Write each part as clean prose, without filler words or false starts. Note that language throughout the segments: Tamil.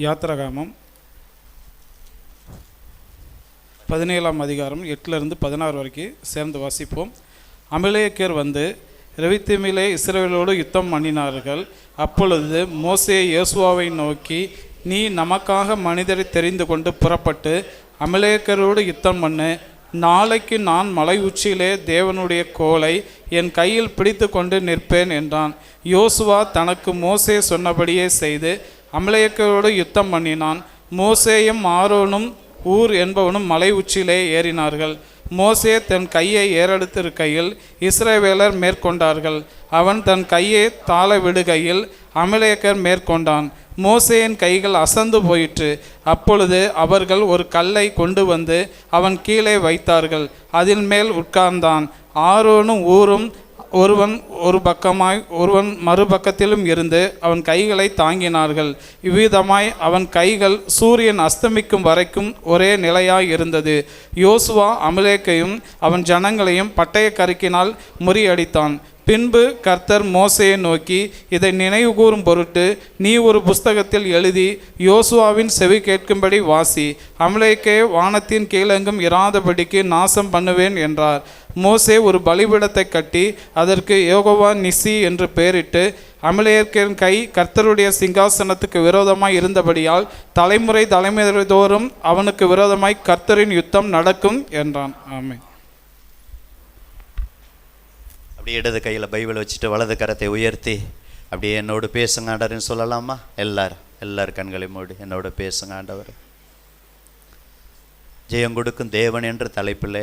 யாத்திராகமம் 17ஆம் அதிகாரம் 8-16 வரைக்கும் சேர்ந்து வாசிப்போம். அமலேக்கியர் வந்து ரெவித்தீமிலே இஸ்ரவேலோடு யுத்தம் பண்ணினார்கள். அப்பொழுது மோசே யோசுவாவை நோக்கி, நீ நமக்காக மனிதரை தெரிந்து கொண்டு புறப்பட்டு அமலேக்கியரோடு யுத்தம் பண்ணு. நாளைக்கு நான் மலை உச்சியிலே தேவனுடைய கோலை என் கையில் பிடித்து கொண்டு நிற்பேன் என்றான். யோசுவா தனக்கு மோசே சொன்னபடியே செய்து அமலேக்கியரோடு யுத்தம் பண்ணினான். மோசேயும் ஆரோனும் ஊர் என்பவனும் மலை உச்சியிலே ஏறினார்கள். மோசே தன் கையை ஏறெடுத்திருக்கையில் இஸ்ரவேலர் மேற்கொண்டார்கள். அவன் தன் கையை தாழ விடுகையில் அமலேக்கர் மேற்கொண்டான். மோசேயின் கைகள் அசந்து போயிற்று. அப்பொழுது அவர்கள் ஒரு கல்லை கொண்டு வந்து அவன் கீழே வைத்தார்கள். அதில் மேல் உட்கார்ந்தான். ஆரோனும் ஊரும் ஒருவன் ஒரு பக்கமாய் ஒருவன் மறுபக்கத்திலும் இருந்து அவன் கைகளை தாங்கினார்கள். இவ்விதமாய் அவன் கைகள் சூரியன் அஸ்தமிக்கும் வரைக்கும் ஒரே நிலையாய் இருந்தது. யோசுவா அமலேக்கையும் அவன் ஜனங்களையும் பட்டய கருக்கினால் முறியடித்தான். பின்பு கர்த்தர் மோசேயை நோக்கி, இதை நினைவு கூறும் பொருட்டு நீ ஒரு புஸ்தகத்தில் எழுதி யோசுவாவின் செவி கேட்கும்படி வாசி. அமலேக்கே வானத்தின் கீழெங்கும் இராதபடிக்கு நாசம் பண்ணுவேன் என்றார். மோசே ஒரு பலிபீடத்தை கட்டி அதற்கு யெகோவா நிசி என்று பெயரிட்டு, அமலேக்கின் கை கர்த்தருடைய சிங்காசனத்துக்கு விரோதமாய் இருந்தபடியால் தலைமுறை தோறும் அவனுக்கு விரோதமாய் கர்த்தரின் யுத்தம் நடக்கும் என்றான். ஆமென். அப்படி இடது கையில் பைபிள் வச்சுட்டு வலது கரத்தை உயர்த்தி அப்படியே என்னோடு பேசுங்க ஆண்டவர்னு சொல்லலாமா? எல்லார் கண்களை மூடி என்னோட பேசுங்க ஆண்டவர். ஜெயம் கொடுக்கும் தேவன் என்ற தலைப்பில்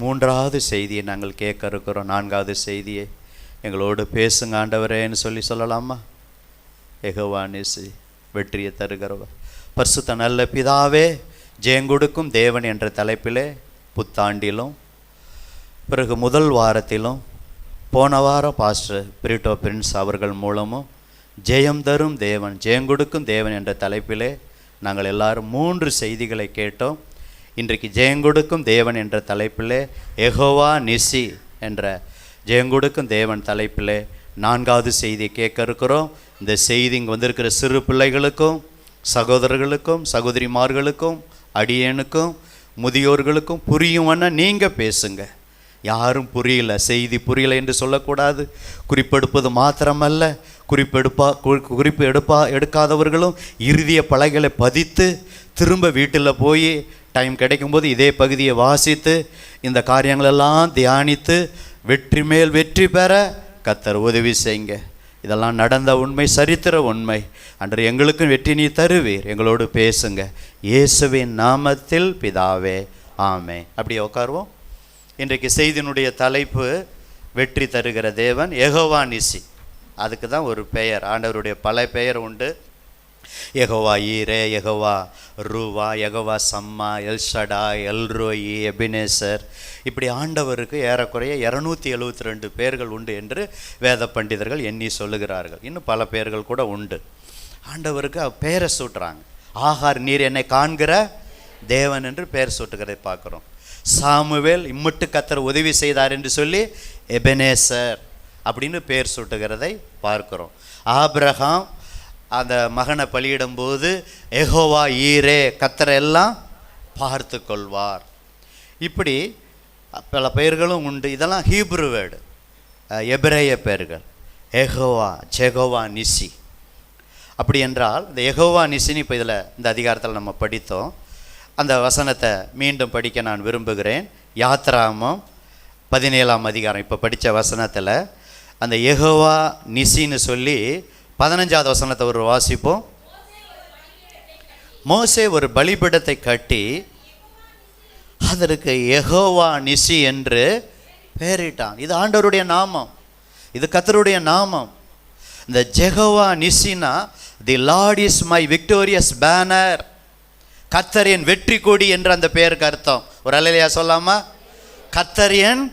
3வது செய்தியை நாங்கள் கேட்க இருக்கிறோம். 4வது செய்தியை எங்களோடு பேசுங்க ஆண்டவரேன்னு சொல்லலாமா? யெகோவா நிசி, வெற்றியை தருகிறவர், பரிசுத்த நல்ல பிதாவே, ஜெயம் கொடுக்கும் தேவன் என்ற தலைப்பிலே புத்தாண்டிலும் பிறகு முதல் வாரத்திலும் போன வாரம் பாஸ்டர் பிரிட்டோ பிரின்ஸ் அவர்கள் மூலமும் ஜெயம் தரும் தேவன், ஜெயம் கொடுக்கும் தேவன் என்ற தலைப்பிலே நாங்கள் எல்லாரும் 3 செய்திகளை கேட்டோம். இன்றைக்கு ஜெயம் கொடுக்கும் தேவன் என்ற தலைப்பிலே யெகோவா நிசி என்ற ஜெயம் கொடுக்கும் தேவன் தலைப்பிலே 4வது செய்தியை கேட்க இருக்கிறோம். இந்த செய்தி இங்கே வந்திருக்கிற சிறு பிள்ளைகளுக்கும் சகோதரர்களுக்கும் சகோதரிமார்களுக்கும் அடியேனுக்கும் முதியோர்களுக்கும் புரியும்னா நீங்கள் பேசுங்க. யாரும் புரியல, செய்தி புரியலை என்று சொல்லக்கூடாது. குறிப்பெடுப்பது மாத்திரமல்ல, குறிப்பு எடுக்காதவர்களும் இறுதிய பலகைகளை பதித்து திரும்ப வீட்டில் போய் டைம் கிடைக்கும்போது இதே பகுதியை வாசித்து இந்த காரியங்களெல்லாம் தியானித்து வெற்றி மேல் வெற்றி பெற கர்த்தர் உதவி செய்யுங்க. இதெல்லாம் நடந்த உண்மை, சரித்திர உண்மை. அன்று எங்களுக்கும் வெற்றி நீ தருவீர். எங்களோடு பேசுங்க. இயேசுவின் நாமத்தில் பிதாவே, ஆமென். அப்படியே உட்காருவோம். இன்றைக்கு செய்தியினுடைய தலைப்பு வெற்றி தருகிற தேவன், யெகோவா நிசி. அதுக்கு தான் ஒரு பெயர், ஆண்டவருடைய பல பெயர் உண்டு. யெகோவா ஈரே, யெகோவா ரூவா, யெகோவா சம்மா, எல்ஷடா, எல்ரோயி, எபினேசர், இப்படி ஆண்டவருக்கு ஏறக்குறைய 272 பெயர்கள் உண்டு என்று வேத பண்டிதர்கள் எண்ணி சொல்லுகிறார்கள். இன்னும் பல பெயர்கள் கூட உண்டு. ஆண்டவருக்கு பெயரை சூட்டுறாங்க. ஆகார், நீர் என்னை காண்கிற தேவன் என்று பெயர் சூட்டுகிறதை பார்க்குறோம். சாமுவேல், இம்மட்டு கர்த்தர் உதவி செய்தார் என்று சொல்லி எபெனேசர் அப்படின்னு பெயர் சூட்டுகிறதை பார்க்கிறோம். ஆபிரகாம் அந்த மகனை பலியிடும்போது யெகோவா ஈரே, கர்த்தரை எல்லாம் பார்த்து கொள்வார். இப்படி பல பெயர்களும் உண்டு. இதெல்லாம் ஹீப்ரு வேர்டு, எபிரேய பெயர்கள். யெகோவா, ஜெகோவா நிசி. அப்படி என்றால் இந்த யெகோவா நிசின்னு இப்போ இதில் இந்த அதிகாரத்தில் நம்ம படித்தோம். அந்த வசனத்தை மீண்டும் படிக்க நான் விரும்புகிறேன். யாத்திராகமம் 17ஆம் அதிகாரம் இப்போ படித்த வசனத்தில் அந்த யெகோவா நிசின்னு சொல்லி 15வது வசனத்தை ஒரு வாசிப்போம். மோசே ஒரு பலிபீடத்தை கட்டி அதற்கு யெகோவா நிசி என்று பெயரிட்டான். இது ஆண்டவருடைய நாமம், இது கர்த்தருடைய நாமம். இந்த ஜெகோவா நிசினா the Lord is my victorious banner, கர்த்தரின் வெற்றி கொடி என்ற அந்த பெயருக்கு அர்த்தம். ஒரு அல்லேலூயா சொல்லாமா? கர்த்தரின்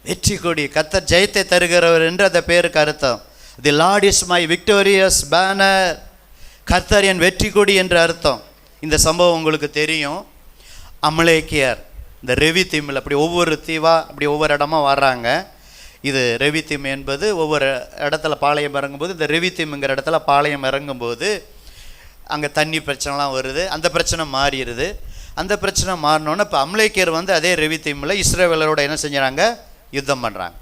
வெற்றி கொடி, கர்த்தர் ஜெயத்தை தருகிறவர் என்று அந்த பெயருக்கு அர்த்தம். The Lord is my victorious banner, கர்த்தரின் வெற்றி கொடி என்று அர்த்தம். இந்த சம்பவம் உங்களுக்கு தெரியும். அமலேக்கியர் இந்த ரெவித்தீமில் அப்படி ஒவ்வொரு தீவாக அப்படி ஒவ்வொரு இடமா வர்றாங்க. இது ரெவித்தீம் என்பது ஒவ்வொரு இடத்துல பாளையம் இறங்கும்போது, இந்த ரெவித்தீம்ங்கிற இடத்துல பாளையம் இறங்கும்போது அங்கே தண்ணி பிரச்சனைலாம் வருது, அந்த பிரச்சனை மாறிடுது. அந்த பிரச்சனை மாறினோன்னே இப்போ அமலேக்கியர் வந்து அதே ரெவித்தீமில் இஸ்ரவேலரோட என்ன செஞ்சுறாங்க, யுத்தம் பண்ணுறாங்க.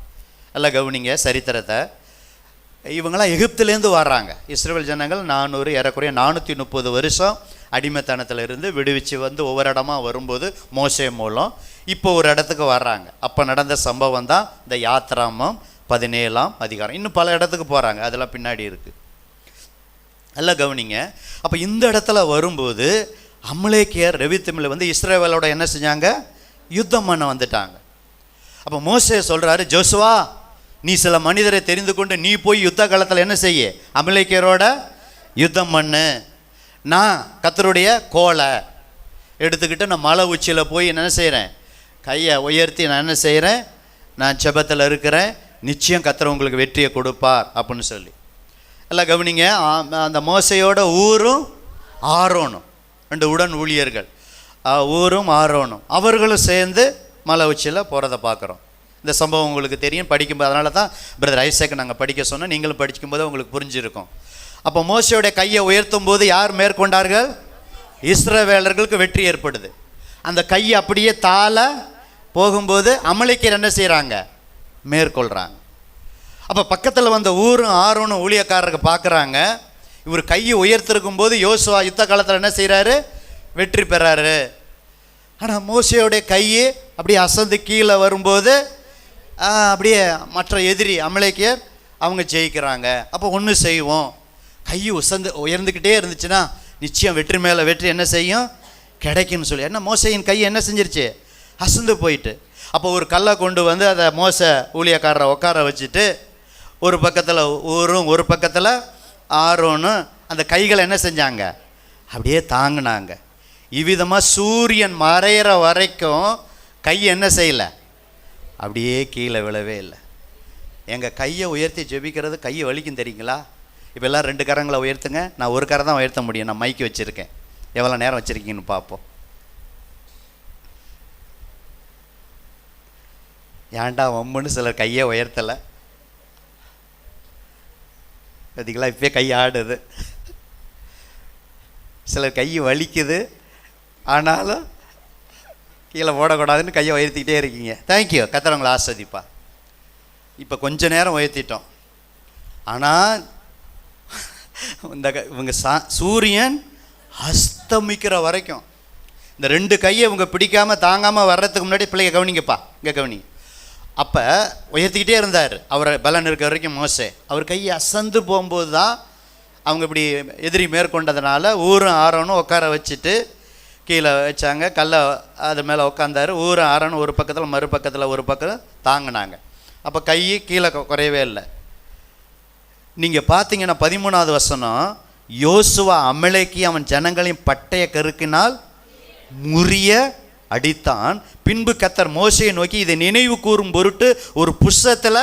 எல்லாம் கவனிங்க சரித்திரத்தை. இவங்களாம் எகிப்துலேருந்து வர்றாங்க. இஸ்ரவேல் ஜனங்கள் 400 ஏறக்குறைய 430 வருஷம் அடிமைத்தனத்தில் இருந்து விடுவிச்சு வந்து ஒவ்வொரு இடமா வரும்போது மோசே மூலம் இப்போ ஒரு இடத்துக்கு வர்றாங்க. அப்போ நடந்த சம்பவம் தான் இந்த யாத்ராமம் 17ஆம் அதிகாரம். இன்னும் பல இடத்துக்கு போகிறாங்க, அதெல்லாம் பின்னாடி இருக்குது. எல்லாம் கவனிங்க. அப்போ இந்த இடத்துல வரும்போது அமலேக்கியர் ரெவித்தீமில் வந்து இஸ்ரவேலோட என்ன செஞ்சாங்க, யுத்தம் பண்ண வந்துட்டாங்க. அப்போ மோசே சொல்கிறாரு, ஜோசுவா நீ சில மனிதரை தெரிந்து கொண்டு நீ போய் யுத்த காலத்தில் என்ன செய்ய, அமலேக்கியரோட யுத்தம் பண்ணு. நான் கர்த்தருடைய கோலை எடுத்துக்கிட்டு நான் மலை உச்சியில் போய் என்ன செய்கிறேன், கையை உயர்த்தி நான் என்ன செய்கிறேன், நான் ஜெபத்தில் இருக்கிறேன், நிச்சயம் கர்த்தர் உங்களுக்கு வெற்றியை கொடுப்பார் அப்படின்னு சொல்லி. எல்லாம் கவனிங்க. அந்த மோசையோட ஊரும் ஆரோனும், 2 உடன் ஊழியர்கள், ஊரும் ஆரோனும், அவர்களும் சேர்ந்து மலை உச்சியில் போகிறத பார்க்குறோம். இந்த சம்பவம் உங்களுக்கு தெரியும், படிக்கும்போது. அதனால தான் பிரதர் ஐசக் நாங்கள் படிக்க சொன்னோம், நீங்களும் படிக்கும்போது உங்களுக்கு புரிஞ்சிருக்கும். அப்போ மோசையோடைய கையை உயர்த்தும் போது யார் மேற்கொண்டார்கள், இஸ்ரவேலர்களுக்கு வெற்றி ஏற்படுது. அந்த கையை அப்படியே தாழ போகும்போது அமலேக்கியர் என்ன செய்கிறாங்க, மேற்கொள்கிறாங்க. அப்போ பக்கத்தில் வந்த ஊரும் ஆரோனும் ஊழியக்காரருக்கு பார்க்குறாங்க, இவர் கையை உயர்த்திருக்கும் போது யோசுவா யுத்த காலத்தில் என்ன செய்கிறாரு, வெற்றி பெறாரு. ஆனால் மோசையோடைய கையை அப்படியே அசந்து கீழே வரும்போது அப்படியே மற்ற எதிரி அமலேக்கியர் அவங்க ஜெயிக்கிறாங்க. அப்போ ஒன்று செய்வோம், கை உயர்ந்துக்கிட்டே இருந்துச்சுன்னா நிச்சயம் வெற்றி மேலே வெற்றி என்ன செய்யும், கிடைக்குன்னு சொல்லி. என்ன மோசையின் கை என்ன செஞ்சிருச்சு, அசந்து போயிட்டு. அப்போ ஒரு கல்லை கொண்டு வந்து அதை மோசை ஊழியக்காரரை உட்கார வச்சுட்டு ஒரு பக்கத்தில் ஊரும் ஒரு பக்கத்தில் ஆரோனும் அந்த கைகளை என்ன செஞ்சாங்க, அப்படியே தாங்கினாங்க. இவ்விதமாக சூரியன் மறையிற வரைக்கும் கை என்ன செய்யலை, அப்படியே கீழே விழவே இல்லை. எங்கள் கையை உயர்த்தி ஜெபிக்கிறது கையை வலிக்கும் தெரியுங்களா. இப்போ எல்லாம் 2 கரங்களை உயர்த்துங்க. நான் ஒரு கரை தான் உயர்த்த முடியும், நான் மைக்கு வச்சுருக்கேன். எவ்வளோ நேரம் வச்சுருக்கீங்கன்னு பார்ப்போம். ஏன்டா வம்புன்னு சிலர் கையை உயர்த்தலை பார்த்தீங்களா, இப்போ கை ஆடுது. சிலர் கை வலிக்குது, ஆனாலும் கீழே ஓடக்கூடாதுன்னு கையை உயர்த்திக்கிட்டே இருக்கீங்க. தேங்க்யூ, கர்த்தர் உங்களை ஆஸ்வதிப்பா. இப்போ கொஞ்ச நேரம் உயர்த்திட்டோம். ஆனால் இவங்க சூரியன் அஸ்தமிக்கிற வரைக்கும் இந்த 2 கையை இவங்க பிடிக்காமல் தாங்காமல் வர்றதுக்கு முன்னாடி பிள்ளைங்க கவனிங்கப்பா, இங்கே கவனிங்க. அப்போ உயர்த்திக்கிட்டே இருந்தார் அவர் பலன் இருக்க வரைக்கும் மோசே. அவர் கையை அசந்து போகும்போது தான் அவங்க இப்படி எதிரி மேற்கொண்டதுனால ஊரும் ஆரோனும் உட்கார வச்சுட்டு கீழே வச்சாங்க, கல்லை அது மேலே உட்காந்தார். ஊரும் ஆரோனும் ஒரு பக்கத்தில் மறுபக்கத்தில் ஒரு பக்கம் தாங்கினாங்க. அப்போ கை கீழே குறையவே இல்லை. நீங்கள் பார்த்தீங்கன்னா 13வது வசனம், யோசுவா அமலேக்கி அவன் ஜனங்களையும் பட்டய கருக்கினால் முறிய அடித்தான். பின்பு கர்த்தர் மோசையை நோக்கி இதை நினைவு கூறும் பொருட்டு ஒரு புஸ்தகத்தில்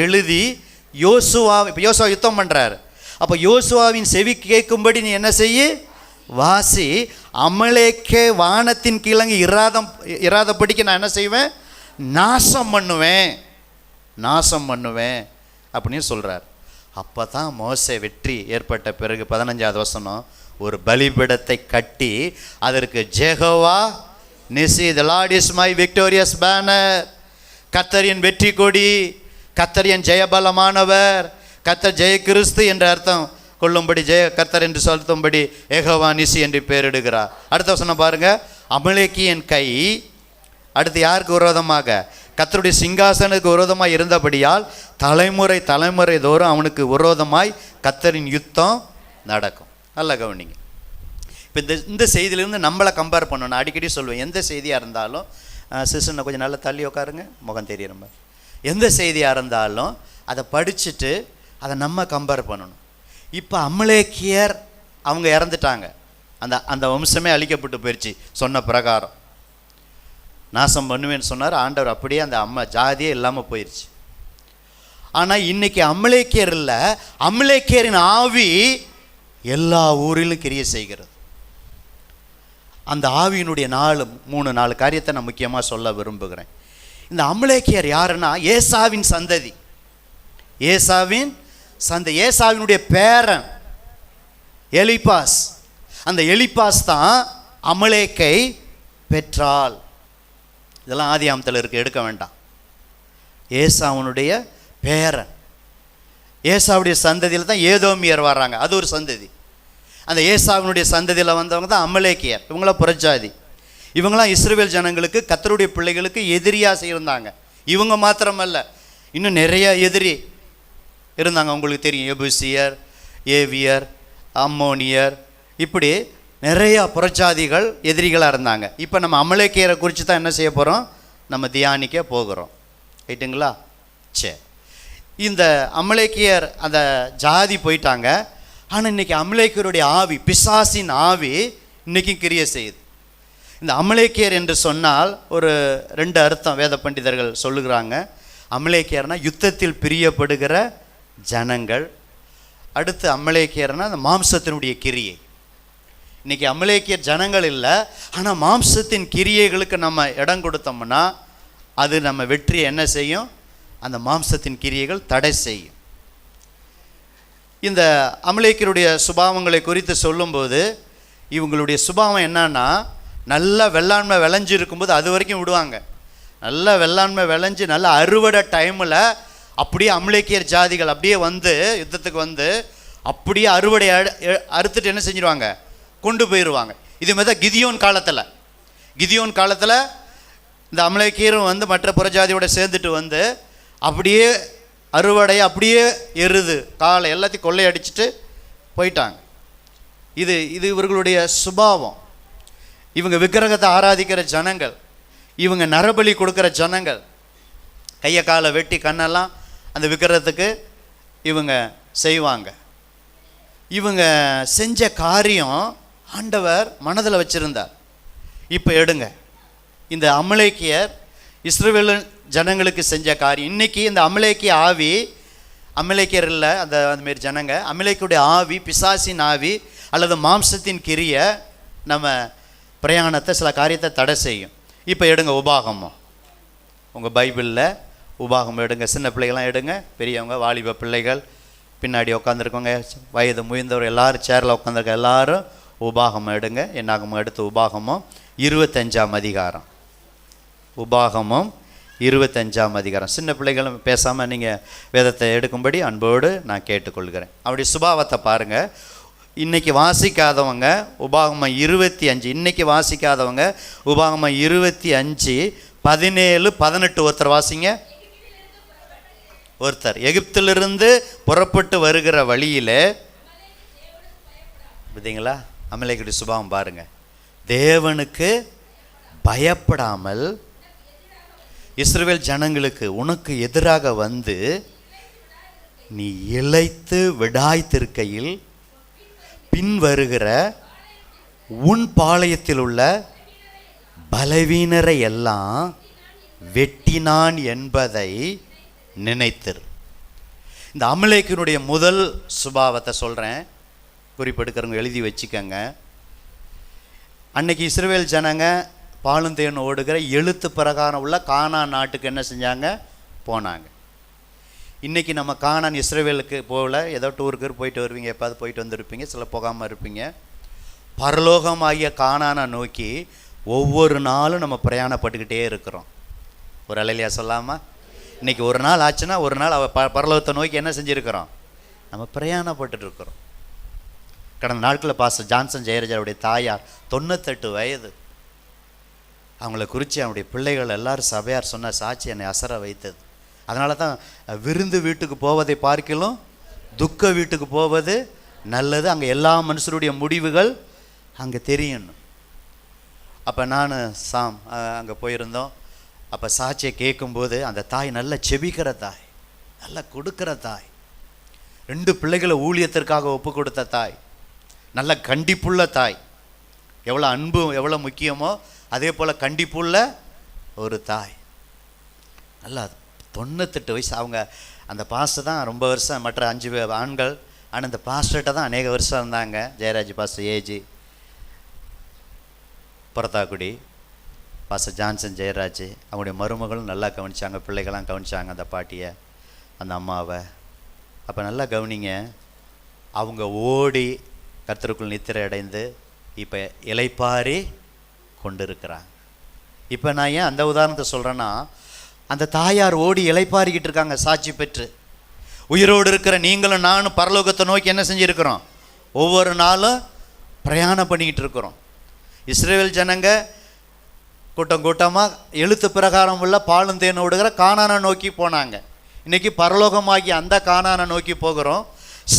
எழுதி யோசுவா யுத்தம் பண்ணுறாரு. அப்போ யோசுவாவின் செவி கேட்கும்படி நீ என்ன செய்ய, வாசி. அமலேக்கே வானத்தின் கிழங்கு இராதபடிக்கு நான் என்ன செய்வேன், நாசம் பண்ணுவேன் அப்படின்னு சொல்கிறார். அப்போ தான் மோசே வெற்றி ஏற்பட்ட பிறகு 15வது வசனம், ஒரு பலிபீடத்தை கட்டி அதற்கு Jehovah Nissi, the Lord is my victorious banner, கர்த்தரின் வெற்றி கொடி, கர்த்தரின் ஜெயபலமானவர், கர்த்தர் ஜெய கிறிஸ்து என்ற அர்த்தம் கொள்ளும்படி ஜெய கர்த்தர் என்று சொல்லும்படி யெகோவா நிசி என்று பெயரிடுகிறார். அடுத்த வசனம் பாருங்க, அமலேக்கியன் கை அடுத்து யாருக்கு விரோதமாக, கர்த்தருடைய சிங்காசனுக்கு விரோதமாய் இருந்தபடியால் தலைமுறை தோறும் அவனுக்கு விரோதமாய் கர்த்தரின் யுத்தம் நடக்கும். நல்லா கவனிங்க. இப்போ இந்த செய்தியிலேருந்து நம்மளை கம்பேர் பண்ணணும். நான் அடிக்கடி சொல்லுவேன், எந்த செய்தியாக இருந்தாலும் சிசுனை கொஞ்சம் நல்லா தள்ளி உட்காருங்க, முகம் தெரியுற மாதிரி. எந்த செய்தியாக இருந்தாலும் அதை படிச்சுட்டு அதை நம்ம கம்பேர் பண்ணணும். இப்போ அமலேக்கியர் அவங்க இறந்துட்டாங்க, அந்த வம்சமே அழிக்கப்பட்டு போயிடுச்சு. சொன்ன பிரகாரம் நாசம் பண்ணுவேன்னு சொன்னார் ஆண்டவர், அப்படியே அந்த ஜாதியே இல்லாமல் போயிடுச்சு. ஆனால் இன்னைக்கு அமலேக்கியர் இல்லை, அமலேக்கியரின் ஆவி எல்லா ஊரிலும் கிரியை செய்கிறது. அந்த ஆவியினுடைய 3-4 காரியத்தை நான் முக்கியமாக சொல்ல விரும்புகிறேன். இந்த அமலேக்கியர் யாருன்னா ஏசாவின் சந்ததி, ஏசாவினுடைய பேரன். எலிப்பாஸ். அந்த எலிப்பாஸ் தான் அமலேக்கை பெற்றாள். இதெல்லாம் ஆதியாமத்தில் இருக்கு, எடுக்க வேண்டாம். ஏசாவுனுடைய பேரன். ஏசாவுடைய சந்ததியில் தான் ஏதோமியர் வர்றாங்க, அது ஒரு சந்ததி. அந்த ஏசாவினுடைய சந்ததியில் வந்தவங்க தான் அமலேக்கியர். இவங்களாம் புறஜாதி. இவங்களாம் இஸ்ரவேல் ஜனங்களுக்கு, கர்த்தருடைய பிள்ளைகளுக்கு எதிரியாக இருந்தாங்க. இவங்க மாத்திரமல்ல, இன்னும் நிறைய எதிரி இருந்தாங்க. உங்களுக்கு தெரியும், எபூசியர், ஏவியர், அம்மோனியர், இப்படி நிறையா புறஜாதிகள் எதிரிகளாக இருந்தாங்க. இப்போ நம்ம அமலேக்கியரை குறித்து தான் என்ன செய்ய போகிறோம், நம்ம தியானிக்க போகிறோம். ரைட்டுங்களா? சரி, இந்த அமலேக்கியர் அந்த ஜாதி போயிட்டாங்க. ஆனால் இன்றைக்கி அமலேக்கியருடைய ஆவி, பிசாசின் ஆவி இன்றைக்கும் கிரியை செய்யுது. இந்த அமலேக்கியர் என்று சொன்னால் ஒரு 2 அர்த்தம் வேத பண்டிதர்கள் சொல்லுகிறாங்க. அமலேக்கியர்னால் யுத்தத்தில் பிரியப்படுகிற ஜனங்கள். அடுத்து அமலேக்கியர்னால் அந்த மாம்சத்தினுடைய கிரியை. இன்றைக்கி அமலேக்கியர் ஜனங்கள் இல்லை, ஆனால் மாம்சத்தின் கிரியைகளுக்கு நம்ம இடம் கொடுத்தோம்னா அது நம்ம வெற்றியை என்ன செய்யும், அந்த மாம்சத்தின் கிரியைகள் தடை செய்யும். இந்த அமலேக்கியருடைய சுபாவங்களை குறித்து சொல்லும்போது இவங்களுடைய சுபாவம் என்னன்னா, நல்லா வெள்ளாண்மை விளைஞ்சி இருக்கும்போது அது வரைக்கும் விடுவாங்க. நல்லா வெள்ளாண்மை விளைஞ்சி நல்ல அறுவடை டைமில் அப்படியே அமலேக்கியர் ஜாதிகள் அப்படியே வந்து யுத்தத்துக்கு வந்து அப்படியே அறுவடை அறுத்துட்டு என்ன செஞ்சிருவாங்க, கொண்டு போயிடுவாங்க. இது மாதிரி தான் கிதியோன் காலத்தில் இந்த அமலேக்கியரும் வந்து மற்ற புறஜாதியோட சேர்ந்துட்டு வந்து அப்படியே அறுவடையை அப்படியே எருது காலை எல்லாத்தையும் கொள்ளையடிச்சிட்டு போயிட்டாங்க. இது இவர்களுடைய சுபாவம். இவங்க விக்கிரகத்தை ஆராதிக்கிற ஜனங்கள், இவங்க நரபலி கொடுக்குற ஜனங்கள். கையை காலை வெட்டி கண்ணெல்லாம் அந்த விக்கிரகத்துக்கு இவங்க செய்வாங்க. இவங்க செஞ்ச காரியம் ஆண்டவர் மனதில் வச்சுருந்தார். இப்போ எடுங்க, இந்த அமலேக்கியர் இஸ்ரவேல் ஜனங்களுக்கு செஞ்ச காரியம். இன்றைக்கி இந்த அமலேக்கிய ஆவி, அமலேக்கியர் இல்லை அந்தமாரி ஜனங்க, அமலேக்கியுடைய ஆவி, பிசாசின் ஆவி அல்லது மாம்சத்தின் கிரியை நம்ம பிரயாணத்தை சில காரியத்தை தடை செய்யும். இப்போ எடுங்க உபாகமம், உங்கள் பைபிளில் உபாகமம் எடுங்க. சின்ன பிள்ளைகள்லாம் எடுங்க, பெரியவங்க, வாலிப பிள்ளைகள், பின்னாடி உட்காந்துருக்கவங்க, வயது முயர்ந்தவர் எல்லோரும் சேரில் உட்காந்துருக்க எல்லோரும் உபாகமம் எடுங்க. என்னாகமம் எடுத்து உபாகமம் 25ஆம் அதிகாரம். உபாகமம் 25ஆம் அதிகாரம். சின்ன பிள்ளைகளும் பேசாமல் நீங்கள் வேதத்தை எடுக்கும்படி அன்போடு நான் கேட்டுக்கொள்கிறேன். அப்படி சுபாவத்தை பாருங்கள். இன்றைக்கி வாசிக்காதவங்க உபாகமம் 25, இன்றைக்கி வாசிக்காதவங்க உபாகமம் 25 17 18 ஒருத்தர் வாசிங்க. ஒருத்தர் எகிப்திலிருந்து புறப்பட்டு வருகிற வழியில், பார்த்தீங்களா அமலேக்கியுடைய சுபாவம் பாருங்க. தேவனுக்கு பயப்படாமல் இஸ்ரவேல் ஜனங்களுக்கு உனக்கு எதிராக வந்து நீ இளைத்து விடாய்த்திருக்கையில் பின் வருகிற உன் பாளையத்தில் உள்ள பலவீனரை எல்லாம் வெட்டினான் என்பதை நினைத்திரு. இந்த அமலேக்கியனுடைய முதல் சுபாவத்தை சொல்கிறேன், குறிப்பெடுக்கிறவங்க எழுதி வச்சுக்கோங்க. அன்னைக்கு இஸ்ரவேல் ஜனங்க பாலும் தேனும் ஓடுகிற எழுத்து பிரகாரம் உள்ள கானான் நாட்டுக்கு என்ன செஞ்சாங்க, போனாங்க. இன்றைக்கி நம்ம கானான் இஸ்ரவேலுக்கு போகல, ஏதோ டூருக்கு போயிட்டு வருவீங்க, எப்பாவது போயிட்டு வந்திருப்பீங்க, சில போகாமல் இருப்பீங்க. பரலோகமாகிய கானானை நோக்கி ஒவ்வொரு நாளும் நம்ம பிரயாணப்பட்டுக்கிட்டே இருக்கிறோம். ஒரு அலையிலையா சொல்லாமல், இன்றைக்கி ஒரு நாள் ஆச்சுன்னா ஒரு நாள் பரலோகத்தை நோக்கி என்ன செஞ்சுருக்கிறோம், நம்ம பிரயாணப்பட்டுருக்கிறோம். கடந்த நாட்களில் பாஸ்டர் ஜான்சன் ஜெயராஜாவுடைய தாயார் 98 வயது. அவங்கள குறித்து அவனுடைய பிள்ளைகள் எல்லாரும் சபையார் சொன்ன சாட்சி என்னை அசர வைத்தது. அதனால தான் விருந்து வீட்டுக்கு போவதை பார்க்கிலும் துக்க வீட்டுக்கு போவது நல்லது. அங்கே எல்லா மனுஷருடைய முடிவுகள் அங்கே தெரியணும். அப்போ நான் அங்கே போயிருந்தோம். அப்போ சாட்சியை கேட்கும்போது அந்த தாய் நல்ல செபிக்கிற தாய், நல்லா கொடுக்குற தாய், 2 பிள்ளைகளை ஊழியத்திற்காக ஒப்பு கொடுத்த தாய், நல்ல கண்டிப்புள்ள தாய். எவ்வளோ அன்பு எவ்வளோ முக்கியமோ அதே போல் கண்டிப்புள்ள ஒரு தாய். நல்லா 98 வயசு. அவங்க அந்த பாஸ்டர் தான் ரொம்ப வருஷம், மற்ற 5 ஆண்கள், ஆனால் இந்த பாஸ்டர்கிட்ட தான் அநேக வருஷம் இருந்தாங்க. Jayaraj pastor, AG Purathakudi, pastor Johnson Jayaraj, அவங்களுடைய மருமகளும் நல்லா கவனிச்சாங்க, பிள்ளைகள்லாம் கவனிச்சாங்க அந்த பாட்டியை, அந்த அம்மாவை. அப்போ நல்லா கவனிங்க, அவங்க ஓடி கர்த்தருக்குள் நித்திரை அடைந்து இப்போ இளைப்பாரி கொண்டிருக்கிறாங்க. இப்போ நான் ஏன் அந்த உதாரணத்தை சொல்கிறேன்னா, அந்த தாயார் ஓடி இளைப்பாரிக்கிட்டு இருக்காங்க சாட்சி பெற்று. உயிரோடு இருக்கிற நீங்களும் நானும் பரலோகத்தை நோக்கி என்ன செஞ்சுருக்கிறோம்? ஒவ்வொரு நாளும் பிரயாணம் பண்ணிக்கிட்டு இருக்கிறோம். இஸ்ரேல் ஜனங்க கூட்டம் கூட்டமாக எழுத்து பிரகாரம் உள்ள பாலும் தேன் ஓடுகிற கானானை நோக்கி போனாங்க. இன்றைக்கி பரலோகமாகி அந்த கானானை நோக்கி போகிறோம்.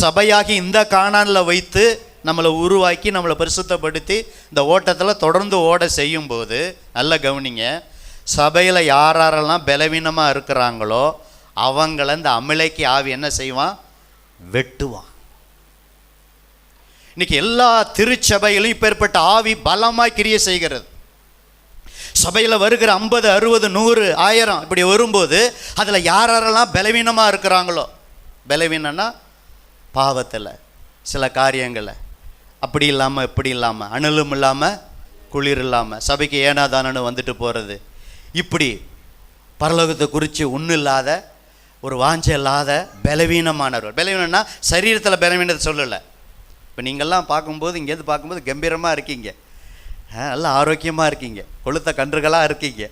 சபையாகி இந்த கானானில் வைத்து நம்மளை உருவாக்கி நம்மளை பரிசுத்தப்படுத்தி இந்த ஓட்டத்தில் தொடர்ந்து ஓட செய்யும்போது, நல்ல கவனிங்க, சபையில் யாரெல்லாம் பலவீனமாக இருக்கிறாங்களோ அவங்கள இந்த அமிலைக்கு ஆவி என்ன செய்வான்? வெட்டுவான். இன்னைக்கு எல்லா திருச்சபையிலும் இப்பேற்பட்ட ஆவி பலமாய் கிரியை செய்கிறது. சபையில் வருகிற 50, 60, 100, 1000 இப்படி வரும்போது அதில் யாரெல்லாம் பலவீனமாக இருக்கிறாங்களோ, பலவீனம்னா பாவத்தில் சில காரியங்களை அப்படி இல்லாமல் இப்படி இல்லாமல், அனலும் இல்லாமல் குளிர் இல்லாமல், சபைக்கு ஏனாதானு வந்துட்டு போகிறது, இப்படி பரலோகத்தை குறித்து ஒன்றும் இல்லாத ஒரு வாஞ்சை இல்லாத பலவீனமானவர். பலவீனம்னா சரீரத்தில் பலவீனத்தை சொல்லலை. இப்போ நீங்கள்லாம் பார்க்கும்போது, இங்கேருந்து பார்க்கும்போது கம்பீரமாக இருக்கீங்க, நல்லா ஆரோக்கியமாக இருக்கீங்க, கொளுத்த கன்றுகளாக இருக்கீங்க,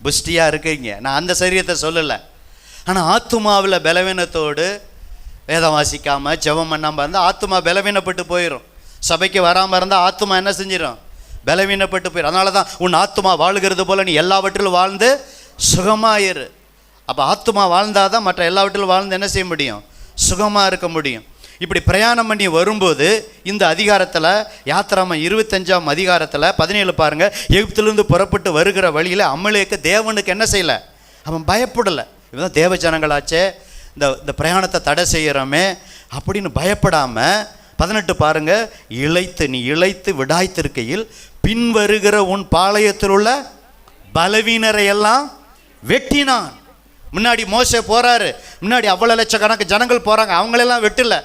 புஷ்டியாக இருக்கீங்க. நான் அந்த சரீரத்தை சொல்லலை. ஆனால் ஆத்துமாவில் பலவீனத்தோடு வேதம் வாசிக்காமல் ஜெபம் பண்ணாமல் இருந்தால் ஆத்துமா பலவீனப்பட்டு போயிடும். சபைக்கு வராமல் இருந்தால் ஆத்துமா என்ன செஞ்சிடும்? பலவீனப்பட்டு போயிடும். அதனால தான் உன் ஆத்துமா வாழுகிறது போல் நீ எல்லாவற்றிலும் வாழ்ந்து சுகமாயிரு. அப்போ ஆத்துமா வாழ்ந்தால் தான் மற்ற எல்லாவற்றிலும் வாழ்ந்து என்ன செய்ய முடியும்? சுகமாக இருக்க முடியும். இப்படி பிரயாணம் பண்ணி வரும்போது இந்த அதிகாரத்தில், யாத்திராம 25ஆம் அதிகாரத்தில் 17 பாருங்கள், எகிப்திலிருந்து புறப்பட்டு வருகிற வழியில் அமலேக்கு தேவனுக்கு என்ன செய்யலை? அவன் பயப்படலை. இதுதான் தேவ ஜனங்களாச்சே, இந்த பிரயாணத்தை தடை செய்கிறோமே அப்படின்னு பயப்படாமல் 18 பாருங்கள், நீ இளைத்து விடாய்த்திருக்கையில் பின் வருகிற உன் பாளையத்தில் உள்ள பலவீனரை எல்லாம் வெட்டினான். முன்னாடி மோசே போகிறாரு, முன்னாடி அவ்வளோ லட்சக்கணக்கு ஜனங்கள் போகிறாங்க, அவங்களெல்லாம் வெட்டலை.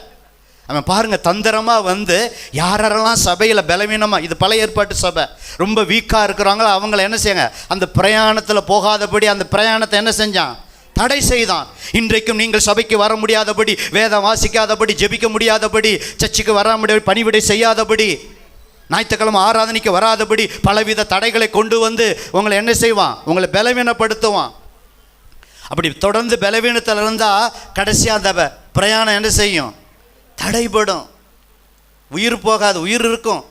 அவன் பாருங்கள் தந்திரமாக வந்து யாரெல்லாம் சபையில் பலவீனமாக, இது பழைய ஏற்பாட்டு சபை, ரொம்ப வீக்காக இருக்கிறாங்களோ அவங்கள என்ன செய்யுங்க? அந்த பிரயாணத்தில் போகாதபடி அந்த பிரயாணத்தை என்ன செஞ்சான்? தடை செய்தான். இன்றைக்கும் நீங்கள் சபைக்கு வர முடியாதபடி, வேதம் வாசிக்காதபடி, ஜெபிக்க முடியாதபடி, சர்ச்சுக்கு வர முடியாது, பணிவிடை செய்யாதபடி, ஞாயிற்றுக்கிழமை ஆராதனைக்கு வராதபடி பலவித தடைகளை கொண்டு வந்து உங்களை என்ன செய்வான்? உங்களை பலவீனப்படுத்துவான். அப்படி தொடர்ந்து பலவீனத்தில் இருந்தால் கடைசியாக அந்த பிரயாணம் என்ன செய்யும்? தடைபடும். உயிர் போகாது, உயிர் இருக்கும்.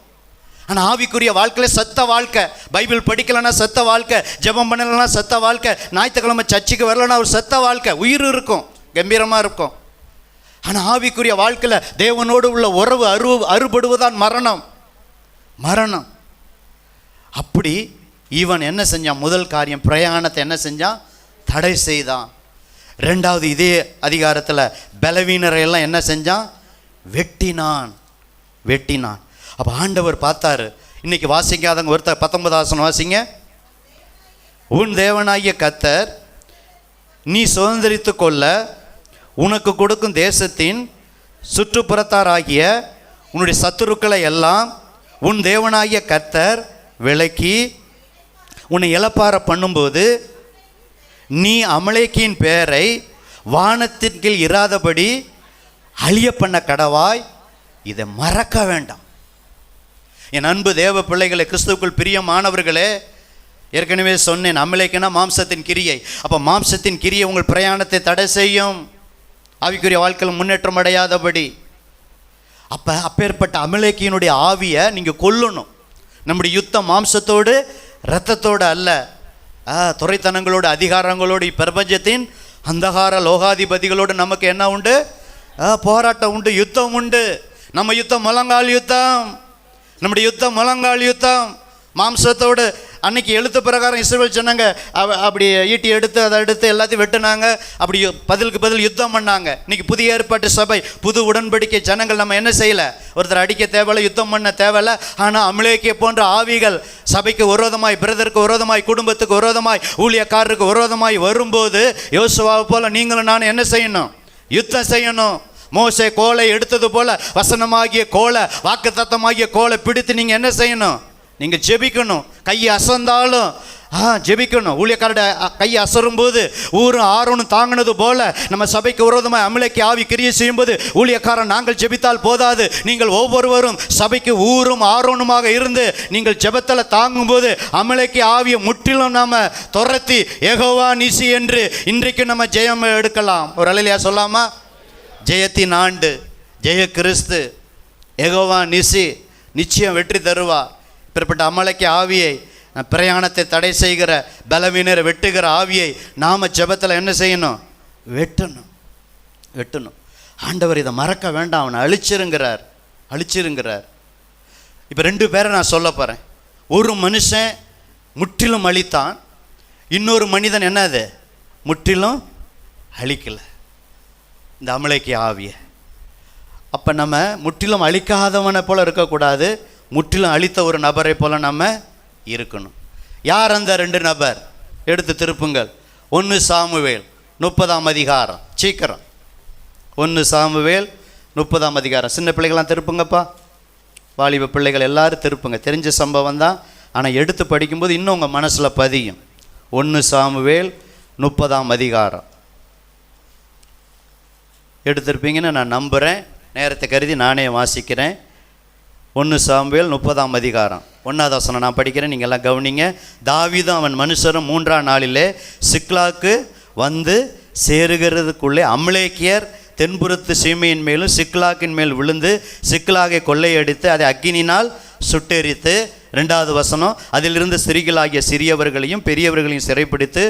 ஆனால் ஆவிக்குரிய வாழ்க்கையில் சத்த வாழ்க்கை, பைபிள் படிக்கலைன்னா சத்த வாழ்க்கை, ஜெபம் பண்ணலைன்னா சத்த வாழ்க்கை, ஞாயிற்றுக்கிழமை சர்ச்சுக்கு வரலன்னா ஒரு சத்த வாழ்க்கை, உயிர் இருக்கும், கம்பீரமாக இருக்கும். ஆனால் ஆவிக்குரிய வாழ்க்கையில் தேவனோடு உள்ள உறவு அறுபடுவதான் மரணம். அப்படி இவன் என்ன செஞ்சான்? முதல் காரியம், பிரயாணத்தை என்ன செஞ்சான்? தடை செய்தான். ரெண்டாவது, இதே அதிகாரத்தில் பலவீனரை எல்லாம் என்ன செஞ்சான்? வெட்டினான். அப்போ ஆண்டவர் பார்த்தாரு. இன்னைக்கு வாசிக்காதவங்க ஒருத்தர் 19 வாசிங்க. உன் தேவனாகிய கர்த்தர் நீ சுதந்திரித்து கொள்ள உனக்கு கொடுக்கும் தேசத்தின் சுற்றுப்புறத்தாராகிய உன்னுடைய சத்துருக்களை எல்லாம் உன் தேவனாகிய கர்த்தர் விலக்கி உன்னை இளப்பார பண்ணும்போது நீ அமலேக்கின் பேரை வானத்தின் கீழ் இராதபடி அழிய பண்ண கடவாய். இதை மறக்க வேண்டாம். என் அன்பு தேவ பிள்ளைகளை, கிறிஸ்துவுக்குள் பிரியமானவர்களே, ஏற்கனவே சொன்னேன், அமலேக்குனா மாம்சத்தின் கிரியை. அப்போ மாம்சத்தின் கிரியை உங்கள் பிரயாணத்தை தடை செய்யும், ஆவிக்குரிய வாழ்க்கையில் முன்னேற்றம் அடையாதபடி. அப்பேற்பட்ட அமலேக்கியினுடைய ஆவியை நீங்கள் கொல்லணும். நம்முடைய யுத்தம் மாம்சத்தோடு இரத்தத்தோடு அல்ல, துறைத்தனங்களோடு அதிகாரங்களோடு பிரபஞ்சத்தின் அந்தகார லோகாதிபதிகளோடு நமக்கு என்ன உண்டு? போராட்டம் உண்டு, யுத்தம் உண்டு. நம்ம யுத்தம் முழங்கால் யுத்தம், நம்முடைய யுத்தம் முழங்கால் யுத்தம். மாம்சத்தோடு அன்னைக்கு எழுத்து பிரகாரம் இஸ்ரவேல் சொன்னாங்க, அப்படி ஈட்டி எடுத்து அதை எடுத்து எல்லாத்தையும் வெட்டினாங்க, அப்படி பதிலுக்கு பதில் யுத்தம் பண்ணாங்க. இன்னைக்கு புதிய ஏற்பாட்டு சபை, புது உடன்படிக்கை ஜனங்கள் நம்ம என்ன செய்யலை? ஒருத்தர் அடிக்க தேவையில்லை, யுத்தம் பண்ண தேவையில்லை. ஆனால் அமலேக்கிய போன்ற ஆவிகள் சபைக்கு விரோதமாய், பிரதருக்கு விரோதமாய், குடும்பத்துக்கு விரோதமாய், ஊழியக்காரருக்கு விரோதமாய் வரும்போது யோசுவாவை போல நீங்களும் நானும் என்ன செய்யணும்? யுத்தம் செய்யணும். மோசே கோலை எடுத்தது போல வசனமாகிய கோலை, வாக்குத்தத்தமாகிய கோலை பிடித்து நீங்கள் என்ன செய்யணும்? நீங்கள் ஜெபிக்கணும். கையை அசந்தாலும் ஜெபிக்கணும். ஊழியக்காரோட கை அசரும்போது ஊரும் ஆரோனும் தாங்கினது போல நம்ம சபைக்கு விரோதமாக அமலேக்கு ஆவி கிரியை செய்யும்போது ஊழியக்காரன் நாங்கள் ஜெபித்தால் போதாது, நீங்கள் ஒவ்வொருவரும் சபைக்கு ஊரும் ஆரோனுமாக இருந்து நீங்கள் ஜெபத்தில் தாங்கும்போது அமலேக்கு ஆவியை முற்றிலும் நாம துரத்தி யெகோவா நிசி என்று இன்றைக்கு நம்ம ஜெயம் எடுக்கலாம். ஒரு அல்லேலூயா சொல்லாமா? ஜெயத்தின் ஆண்டு, ஜெய கிறிஸ்து, யெகோவா நிசி நிச்சயம் வெற்றி தருவார். இப்படிப்பட்ட அமலேக்கு ஆவியை, பிரயாணத்தை தடை செய்கிற பலவீனரை வெட்டுகிற ஆவியை நாம் ஜெபத்தில் என்ன செய்யணும்? வெட்டணும். ஆண்டவர் இதை மறக்க வேண்டாம், அவனை அழிச்சிருங்கிறார். இப்போ 2 பேரை நான் சொல்ல போகிறேன். ஒரு மனுஷன் முற்றிலும் அழித்தான், இன்னொரு மனிதன் என்னது? முற்றிலும் அழிக்கலை இந்த அமலேக்கு ஆவியை. அப்போ நம்ம முற்றிலும் அழிக்காதவனை போல் இருக்கக்கூடாது, முற்றிலும் அழித்த ஒரு நபரை போல் நம்ம இருக்கணும். யார் அந்த 2 நபர்? எடுத்து திருப்புங்கள். 1 சாமுவேல் 30ஆம் அதிகாரம். சீக்கிரம் 1 சாமுவேல் 30ஆம் அதிகாரம். சின்ன பிள்ளைகள்லாம் திருப்புங்கப்பா, வாலிப பிள்ளைகள் எல்லாரும் திருப்புங்க. தெரிஞ்ச சம்பவம் தான், ஆனால் எடுத்து படிக்கும்போது இன்னும் உங்கள் மனசில் பதியும். 1 சாமுவேல் 30ஆம் அதிகாரம் எடுத்திருப்பீங்கன்னு நான் நம்புகிறேன். நேரத்தை கருதி நானே வாசிக்கிறேன். 1 சாமுவேல் 30ஆம் அதிகாரம் 1வது வசனம் நான் படிக்கிறேன், நீங்கள் எல்லாம் கவனிங்க. தாவீதும் அவன் மனுஷரும் 3ஆம் நாளிலே சிக்லாக்கு வந்து சேருகிறதுக்குள்ளே அமலேக்கியர் தென்புறத்து சீமையின் மேலும் சிக்லாக்கின் மேல் விழுந்து சிக்லாகை கொள்ளையடித்து அதை அக்கினினால் சுட்டெரித்து, 2வது வசனம், அதிலிருந்து சிறிகளாகிய சிறியவர்களையும் பெரியவர்களையும் சிறைப்பிடித்து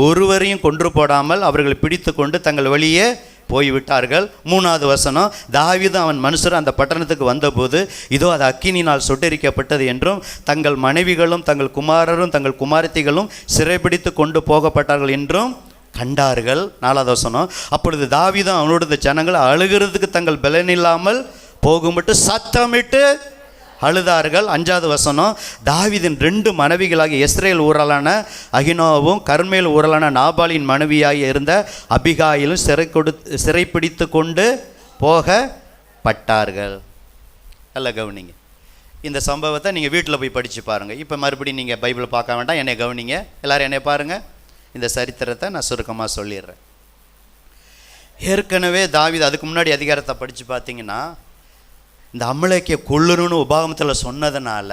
ஒருவரையும் கொன்று போடாமல் அவர்கள் பிடித்து கொண்டு தங்கள் வழியே போய்விட்டார்கள். 3வது வசனம், தாவீது அவன் மனுஷர் அந்த பட்டணத்துக்கு வந்தபோது இதோ அது அக்கினினால் சுட்டெரிக்கப்பட்டது என்றும் தங்கள் மனைவிகளும் தங்கள் குமாரரும் தங்கள் குமாரத்திகளும் சிறைப்பிடித்து கொண்டு போகப்பட்டார்கள் என்றும் கண்டார்கள். 4வது வசனம், அப்பொழுது தாவீது அவனோட ஜனங்கள் அழுகிறதுக்கு தங்கள் பலனில்லாமல் போகும்பட்டு சத்தமிட்டு அழுதார்கள். 5வது வசனம், தாவீதின் 2 மனைவிகளாகிய இஸ்ரேல் ஊரலான அகினோவும் கர்மேல் ஊரலான நாபாலின் மனைவியாய் இருந்த அபிகாயிலும் சிறைப்பிடித்து கொண்டு போகப்பட்டார்கள். நல்லா கவனிங்க. இந்த சம்பவத்தை நீங்கள் வீட்டில் போய் படித்து பாருங்கள். இப்போ மறுபடியும் நீங்கள் பைபிளை பார்க்க வேண்டாம், என்னை கவனிங்க. எல்லோரும் என்னை பாருங்கள். இந்த சரித்திரத்தை நான் சுருக்கமாக சொல்லிடுறேன். ஏற்கனவே தாவீது அதுக்கு முன்னாடி அதிகாரத்தை படித்து பார்த்தீங்கன்னா, இந்த அமலேக்கிய கொல்லணும்னு உபாகமத்தில் சொன்னதுனால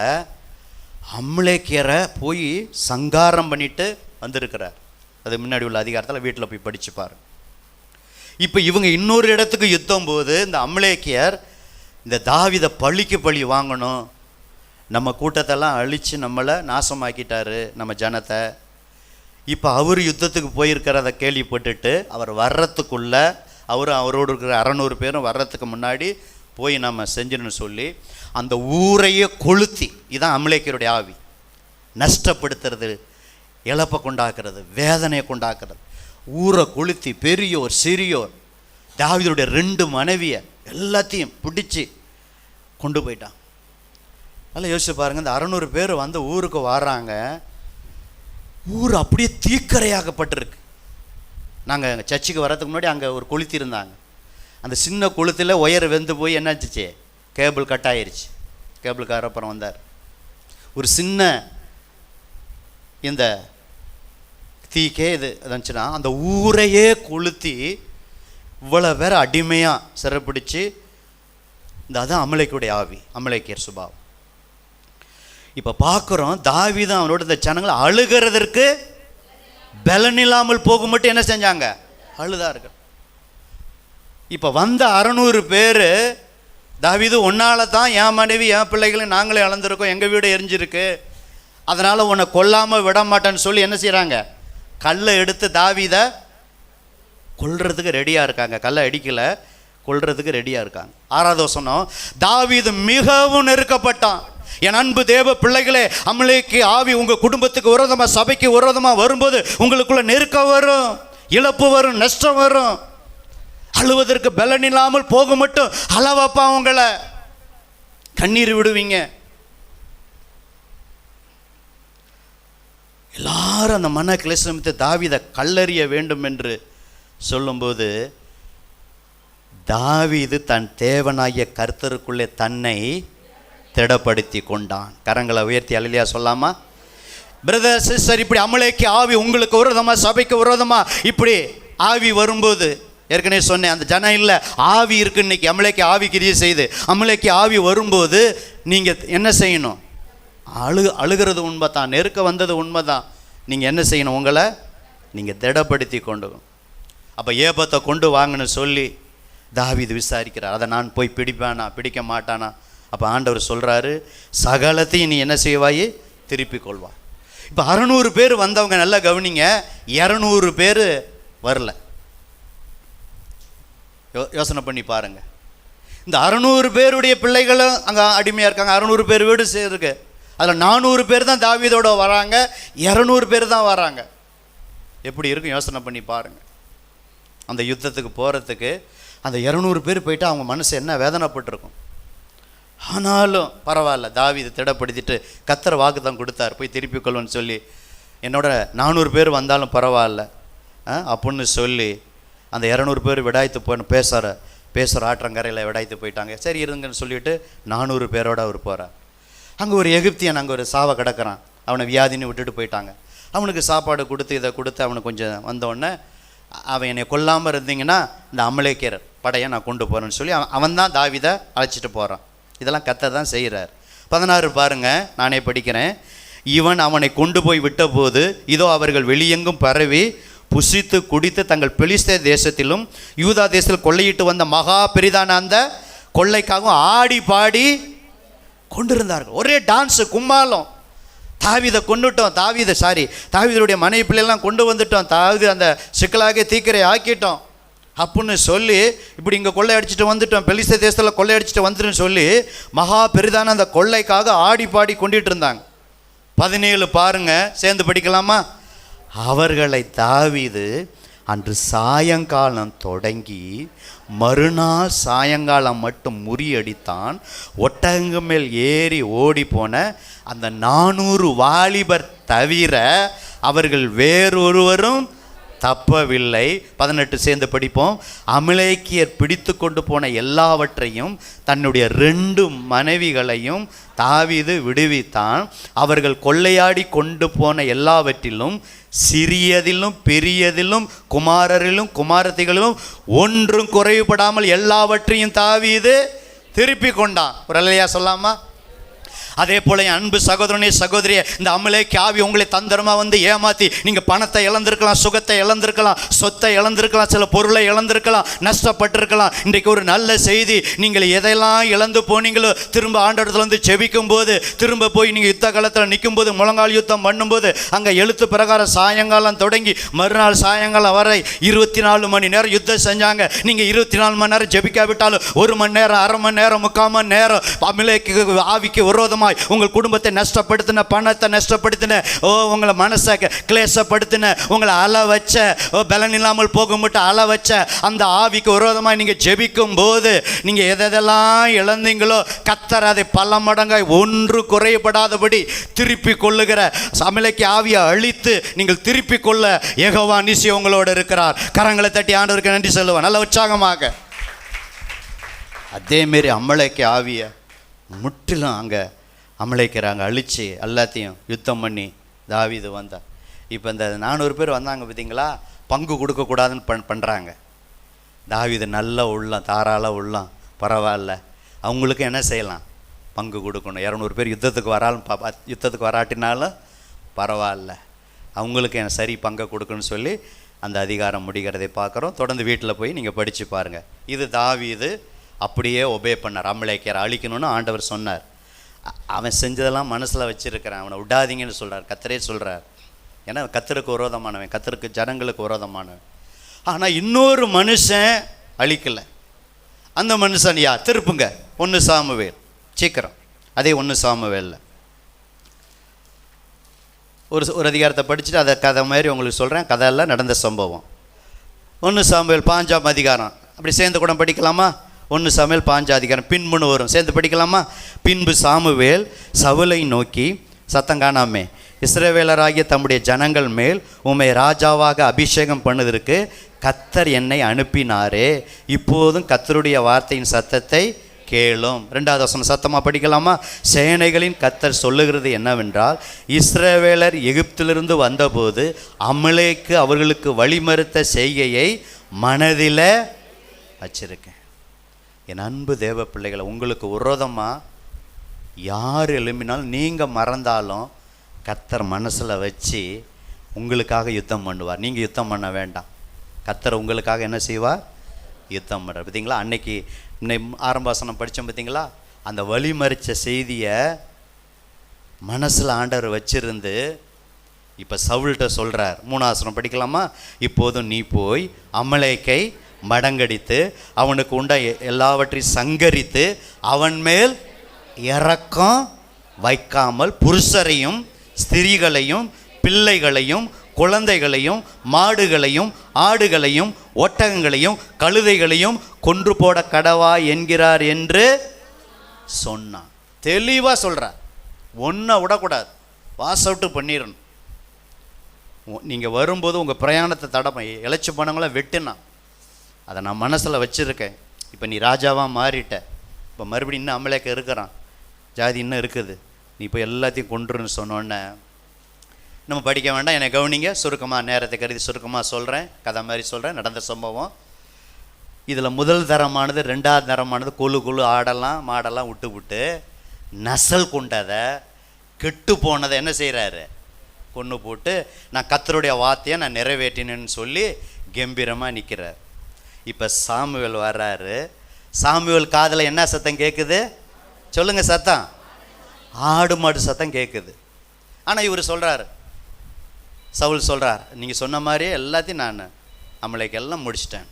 அமலேக்கியரை போய் சங்காரம் பண்ணிட்டு வந்திருக்கிறார். அது முன்னாடி உள்ள அதிகாரத்தில் வீட்டில் போய் படித்து பாருங்க. இப்போ இவங்க இன்னொரு இடத்துக்கு யுத்தம் போது இந்த அமலேக்கியர் இந்த தாவீதை பழிக்கு பழி வாங்கணும், நம்ம கூட்டத்தெல்லாம் அழித்து நம்மளை நாசமாக்கிட்டாரு, நம்ம ஜனத்தை. இப்போ அவர் யுத்தத்துக்கு போயிருக்கிறத கேள்விப்பட்டுட்டு அவர் வர்றதுக்குள்ளே அவரோடு இருக்கிற 600 பேரும் வர்றதுக்கு முன்னாடி போய் நம்ம செஞ்சுன்னு சொல்லி அந்த ஊரையே கொளுத்தி, இதுதான் அமலேக்கியருடைய ஆவி, நஷ்டப்படுத்துறது, இழப்பை கொண்டாக்குறது, வேதனையை கொண்டாக்குறது, ஊரை கொளுத்தி பெரியோர் சிறியோர் தாவீதுடைய 2 மனைவியை எல்லாத்தையும் பிடிச்சி கொண்டு போயிட்டான். நல்லா யோசிச்சு பாருங்கள். இந்த 600 பேர் வந்து ஊருக்கு வர்றாங்க, ஊர் அப்படியே தீக்கரையாகப்பட்டிருக்கு. நாங்கள் சர்ச்சுக்கு வர்றதுக்கு முன்னாடி அங்கே ஒரு கொளுத்தி இருந்தாங்க. அந்த சின்ன கொளுத்தில் ஒயர் வெந்து போய் என்னாச்சு, கேபிள் கட் ஆயிடுச்சு. கேபிள்கார அப்புறம் வந்தார். ஒரு சின்ன இந்த தீக்கே இது இருந்துச்சுன்னா அந்த ஊரையே கொளுத்தி இவ்வளோ பேர் அடிமையாக சிறைப்பிடிச்சு, இந்த அதுதான் அமலேக்கியுடைய ஆவி, அமலேக்கியர் சுபாவம். இப்போ பார்க்குறோம், தாவீது அவனோட இந்த ஜனங்களை அழுகிறதற்கு பலன் இல்லாமல் போக மட்டும் என்ன செஞ்சாங்க? அழுதார்கள். இப்போ வந்த 600 பேர், தாவீது உன்னால தான் என் மனைவி என் பிள்ளைகளையும் நாங்களே இழந்திருக்கோம், எங்கள் வீடு எரிஞ்சிருக்கு, அதனால் உன்னை கொல்லாமல் விட மாட்டேன்னு சொல்லி என்ன செய்கிறாங்க? கல்லை எடுத்து தாவீதை கொல்றதுக்கு ரெடியாக இருக்காங்க. கல்லை அடிக்கலை, கொல்றதுக்கு ரெடியாக இருக்காங்க. 6வது வசனம், தாவீது மிகவும் நெருக்கப்பட்டான். என் அன்பு தேவ பிள்ளைகளே, அமலேக்கு ஆவி உங்கள் குடும்பத்துக்கு விரோதமாக சபைக்கு விரோதமாக வரும்போது உங்களுக்குள்ள நெருக்கம் வரும், இழப்பு வரும், நஷ்டம் வரும். அழுவதற்கு பலன் இல்லாமல் போக மட்டும் அளவாப்பா உங்களை கண்ணீர் விடுவீங்க. எல்லாரும் அந்த மன கிளேசமித்து தாவீதை கல்லறிய வேண்டும் என்று சொல்லும்போது, தாவீது தன் தேவனாகிய கர்த்தருக்குள்ளே தன்னை திடப்படுத்தி கொண்டான். கரங்களை உயர்த்தி அல்லேலூயா சொல்லாமா? பிரதர் சிஸ்டர், இப்படி அமலேக்கு ஆவி உங்களுக்கு விரோதமாக, சபைக்கு விரோதமாக இப்படி ஆவி வரும்போது, ஏற்கனவே சொன்னேன் அந்த ஜனம் இல்லை, ஆவி இருக்கு. இன்னைக்கு அமலேக்கு ஆவி கிரியை செய்து அமலேக்கு ஆவி வரும்போது நீங்கள் என்ன செய்யணும்? அழுகிறது உண்மை தான், நெருக்க வந்தது உண்மை தான். நீங்கள் என்ன செய்யணும்? உங்களை நீங்கள் திடப்படுத்தி கொண்டு. அப்போ ஏபத்தை கொண்டு வாங்கன்னு சொல்லி தாவீது விசாரிக்கிறார். அதை நான் போய் பிடிப்பானா பிடிக்க மாட்டானா? அப்போ ஆண்டவர் சொல்கிறாரு, சகலத்தையும் நீ என்ன செய்வாயே? திருப்பி கொள்வா. இப்போ 600 பேர் வந்தவங்க நல்லா கவனிங்க, 200 பேர் வரல. யோசனை பண்ணி பாருங்க. இந்த 600 பேருடைய பிள்ளைகளும் அங்கே அடிமையாக இருக்காங்க. 600 பேர் வீடு இருக்கு. அதில் 400 பேர் தான் தாவீதோட வராங்க, 200 பேர் தான் வராங்க. எப்படி இருக்கும் யோசனை பண்ணி பாருங்க. அந்த யுத்தத்துக்கு போகிறதுக்கு அந்த 200 பேர் போயிட்டு அவங்க மனசு என்ன வேதனைப்பட்டிருக்கும். ஆனாலும் பரவாயில்ல, தாவீது திடப்படுத்திட்டு கர்த்தர் வாக்குதான் கொடுத்தார், போய் திருப்பி கொள்ளுன்னு சொல்லி, என்னோட 400 பேர் வந்தாலும் பரவாயில்ல அப்படின்னு சொல்லி அந்த 200 பேர் விடாய்த்து பேசுகிற ஆற்றங்கரையில் விடாய்த்து போயிட்டாங்க. சரி இருங்கன்னு சொல்லிவிட்டு 400 பேரோடு அவர் போகிறார். அங்கே ஒரு எகிப்தியன் அங்கே ஒரு சாவை கிடக்கிறான். அவனை வியாதின்னு விட்டுட்டு போயிட்டாங்க. அவனுக்கு சாப்பாடு கொடுத்து இதை கொடுத்து அவனுக்கு கொஞ்சம் வந்தோடனே, அவன் என்னை கொல்லாமல் இருந்தீங்கன்னா இந்த அமலேக்கியர் படையை நான் கொண்டு போகிறேன்னு சொல்லி அவன் தான் தாவீதை அழைச்சிட்டு போகிறான். இதெல்லாம் கர்த்தர் தான் செய்கிறார். 16 பாருங்கள், நானே படிக்கிறேன். இவன் அவனை கொண்டு போய் விட்டபோது இதோ அவர்கள் வெளியெங்கும் பரவி புசித்து குடித்து தங்கள் பெலிஸ்தே தேசத்திலும் யூதா தேசத்தில் கொள்ளையிட்டு வந்த மகா பெரிதான அந்த கொள்ளைக்காகவும் ஆடி பாடி கொண்டிருந்தார்கள். ஒரே டான்ஸு, கும்மாளம். தாவீதை கொண்டுட்டோம், தாவீதுடைய மனைவி பிள்ளைலாம் கொண்டு வந்துட்டோம், தாவீது அந்த சிக்கலாக தீக்கிரை ஆக்கிட்டோம் அப்படின்னு சொல்லி இப்படி இங்கே கொள்ளை அடிச்சுட்டு வந்துட்டோம், பெலிஸ்தே தேசத்தில் கொள்ளை அடிச்சுட்டு வந்துட்டுன்னு சொல்லி மகா பெரிதான அந்த கொள்ளைக்காக ஆடி பாடி கொண்டுட்டு இருந்தாங்க. 17 பாருங்க, சேர்ந்து படிக்கலாமா? அவர்களை தாவீது அன்று சாயங்காலம் தொடங்கி மறுநாள் சாயங்காலம் மட்டும் முறியடித்தான். ஒட்டகங்க மேல் ஏறி ஓடி போன அந்த 400 வாலிபர் தவிர அவர்கள் வேறொருவரும் தப்பவில்லை. 18 சேர்ந்து படிப்போம். அமலேக்கியர் பிடித்து கொண்டு போன எல்லாவற்றையும் தன்னுடைய 2 மனைவிகளையும் தாவீது விடுவித்தான். அவர்கள் கொள்ளையாடி கொண்டு போன எல்லாவற்றிலும் சிறியதிலும் பெரியதிலும் குமாரரிலும் குமாரத்திகளிலும் ஒன்றும் குறைவுபடாமல் எல்லாவற்றையும் தாவீது திருப்பி கொண்டான். ஒரு அல்லேலூயா சொல்லாமா? அதே போல என் அன்பு சகோதரனே சகோதரியே, இந்த அமலேக்கு ஆவி உங்களை தந்திரமாக வந்து ஏமாற்றி நீங்கள் பணத்தை இழந்திருக்கலாம், சுகத்தை இழந்திருக்கலாம், சொத்தை இழந்திருக்கலாம், சில பொருளை இழந்திருக்கலாம், நஷ்டப்பட்டிருக்கலாம். இன்றைக்கு ஒரு நல்ல செய்தி, நீங்கள் எதையெல்லாம் இழந்து போனீங்களோ திரும்ப ஆண்டவரத்தில் வந்து செபிக்கும் போது, திரும்ப போய் நீங்கள் யுத்த காலத்தில் நிற்கும் போது, முழங்கால் யுத்தம் பண்ணும்போது அங்கே எழுத்து பிரகாரம் சாயங்காலம் தொடங்கி மறுநாள் சாயங்காலம் வரை 24 மணி நேரம் யுத்தம் செஞ்சாங்க. நீங்கள் 24 மணி நேரம் ஜெபிக்காவிட்டாலும் 1 மணி நேரம், அரை மணி நேரம், 3/4 மணி நேரம் அமலேக்கு ஆவிக்கு விரோதமாக உங்கள் குடும்பத்தை நஷ்டப்படுத்தின, பணத்தை நஷ்டப்படுத்தின, உங்களை மனசை கிளேசப்படுத்தின, உங்களை அள வச்ச, பலன் இல்லாமல் போக மட்டும் அள வச்ச அந்த ஆவிக்கு விரோதமாக நீங்கள் ஜெபிக்கும் போது நீங்கள் எதெல்லாம் இழந்தீங்களோ கர்த்தர் அதை பல மடங்காய் ஒன்று குறையப்படாதபடி திருப்பி கொள்ளுகிற அமலேக்கு ஆவியை அழித்து நீங்கள் திருப்பி கொள்ள யெகோவா நிசி உங்களோடு இருக்கிறார். கரங்களை தட்டி ஆண்டவருக்கு நன்றி சொல்லுவான் நல்ல உற்சாகமாக. அதேமாரி அமலேக்கு ஆவியை முற்றிலும் அங்கே அமலேக்கிறாங்க, அழித்து எல்லாத்தையும் யுத்தம் பண்ணி தாவீது வந்தார். இப்போ இந்த 400 பேர் வந்தாங்க பார்த்தீங்களா, பங்கு கொடுக்கக்கூடாதுன்னு பண்ணுறாங்க. தாவீது நல்ல உள்ளம், தாராள உள்ளம், பரவாயில்ல, அவங்களுக்கு என்ன செய்யலாம்? பங்கு கொடுக்கணும். 200 பேர் யுத்தத்துக்கு வராட்டினாலும் பரவாயில்ல, அவங்களுக்கு என்ன சரி பங்கை கொடுக்கணும்னு சொல்லி அந்த அதிகாரம் முடிகிறதை பார்க்குறோம். தொடர்ந்து வீட்டில் போய் நீங்கள் படித்து பாருங்கள். இது தாவீது அப்படியே ஒபே பண்ணார். அமலேக்கியரை அழிக்கணும்னு ஆண்டவர் சொன்னார். அவன் செஞ்சதெல்லாம் மனசில் வச்சுருக்கிறான், அவனை விடாதீங்கன்னு சொல்கிறார், கர்த்தரே சொல்கிறார். ஏன்னா கர்த்தருக்கு விரோதமானவன், கர்த்தருக்கு ஜனங்களுக்கு விரோதமானவன். ஆனால் இன்னொரு மனுஷன் அழிக்கலை. அந்த மனுஷன் யார்? திருப்புங்க 1 சாமுவேல், சீக்கிரம் அதே 1 சாமுவேலில் ஒரு அதிகாரத்தை படிச்சுட்டு அதை கதை மாதிரி உங்களுக்கு சொல்கிறேன். கதையில் நடந்த சம்பவம். 1 சாமுவேல் 5ஆம் அதிகாரம். அப்படி சேர்ந்து கூட படிக்கலாமா? 1 சாமுவேல் 5 அதிகாரம் பின்புன்னு வரும், சேர்ந்து படிக்கலாமா? பின்பு சாமுவேல் சவுலை நோக்கி, சத்தம் காணாமே, இஸ்ரவேலராகிய தம்முடைய ஜனங்கள் மேல் உம்மை ராஜாவாக அபிஷேகம் பண்ணுவதற்கு கர்த்தர் என்னை அனுப்பினாரே, இப்போதும் கர்த்தருடைய வார்த்தையின் சத்தத்தை கேளும். 2வது வசனம் சத்தமாக படிக்கலாமா? சேனைகளின் கர்த்தர் சொல்லுகிறது என்னவென்றால், இஸ்ரவேலர் எகிப்திலிருந்து வந்தபோது அமலேக்கு அவர்களுக்கு வழிமறுத்த செய்கையை மனதில் வச்சிருக்கேன். என் அன்பு தேவ பிள்ளைகளை, உங்களுக்கு விரோதமாக யார் எழும்பினாலும் நீங்கள் மறந்தாலும் கர்த்தர் மனசில் வச்சு உங்களுக்காக யுத்தம் பண்ணுவார். நீங்கள் யுத்தம் பண்ண வேண்டாம். கர்த்தர் உங்களுக்காக என்ன செய்வார்? யுத்தம் பண்ணுறார். பார்த்தீங்களா, அன்னைக்கு ஆரம்ப வசனம் படித்தோம் பார்த்தீங்களா? அந்த வழிமறித்த செய்தியை மனசில் ஆண்டவர் வச்சிருந்து இப்போ சவுல்கிட்ட சொல்கிறார். 3வது வசனம் படிக்கலாமா? இப்போதும் நீ போய் அமலேக்கை மடங்கடித்து அவனுக்கு உண்ட எல்லாவற்றையும் சங்கரித்து அவன் மேல் இரக்கம் வைக்காமல் புருஷரையும் ஸ்திரீகளையும் பிள்ளைகளையும் குழந்தைகளையும் மாடுகளையும் ஆடுகளையும் ஒட்டகங்களையும் கழுதைகளையும் கொன்று போட கடவா என்கிறார் என்று சொன்னான். தெளிவாக சொல்கிறார். ஒன்றை விடக்கூடாது, பாஸ் அவுட்டு பண்ணிடணும். நீங்கள் வரும்போது உங்கள் பிரயாணத்தை தடமை இழைச்சி போனவங்கள வெட்டுனான். அதை நான் மனசில் வச்சுருக்கேன். இப்போ நீ ராஜாவாக மாறிட்ட. இப்போ மறுபடியும் இன்னும் அமலேக்க இருக்கிறான், ஜாதி இன்னும் இருக்குது, நீ இப்போ எல்லாத்தையும் கொன்றுன்னு சொன்னோன்னே நம்ம படிக்க வேண்டாம், என்னை கவனிங்க. சுருக்கமாக நேரத்தை கருதி சுருக்கமாக சொல்கிறேன், கதை மாதிரி சொல்கிறேன், நடந்த சம்பவம். இதில் முதல் தரமானது 2வது தரமானது கொழு ஆடெல்லாம் மாடெல்லாம் விட்டு நசல் கொண்டதை கெட்டு போனதை என்ன செய்கிறாரு? கொன்று போட்டு நான் கர்த்தருடைய வார்த்தையை நான் நிறைவேற்றினேன்னு சொல்லி கம்பீரமாக நிற்கிறார். இப்போ சாமுவேல் வர்றாரு. சாமுவேல் காதில் என்ன சத்தம் கேட்குது? சொல்லுங்கள், சத்தம் ஆடு மாடு சத்தம் கேட்குது. ஆனால் இவர் சொல்கிறார், சவுல் சொல்கிறார், நீங்கள் சொன்ன மாதிரியே எல்லாத்தையும் நான் அமலேக்கெல்லாம் முடிச்சிட்டேன்.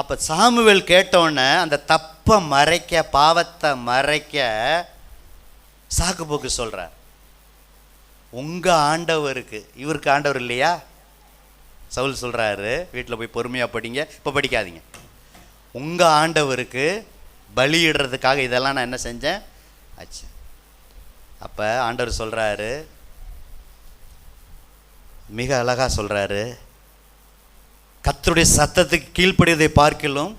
அப்போ சாமுவேல் கேட்டோன்னே அந்த தப்பை மறைக்க, பாவத்தை மறைக்க சாக்கு போக்கு சொல்கிறார். உங்கள் ஆண்டவருக்கு, இவருக்கு ஆண்டவர் இல்லையா? சவுல் சொல்கிறாரு, வீட்டில் போய் பொறுமையாக படிங்க, இப்போ படிக்காதீங்க. உங்கள் ஆண்டவருக்கு பலியிடுறதுக்காக இதெல்லாம் நான் என்ன செஞ்சேன் ஆச்சு. அப்போ ஆண்டவர் சொல்கிறாரு, மிக அழகாக சொல்கிறாரு, கர்த்தருடைய சத்தத்துக்கு கீழ்ப்படியதை பார்க்கிலும்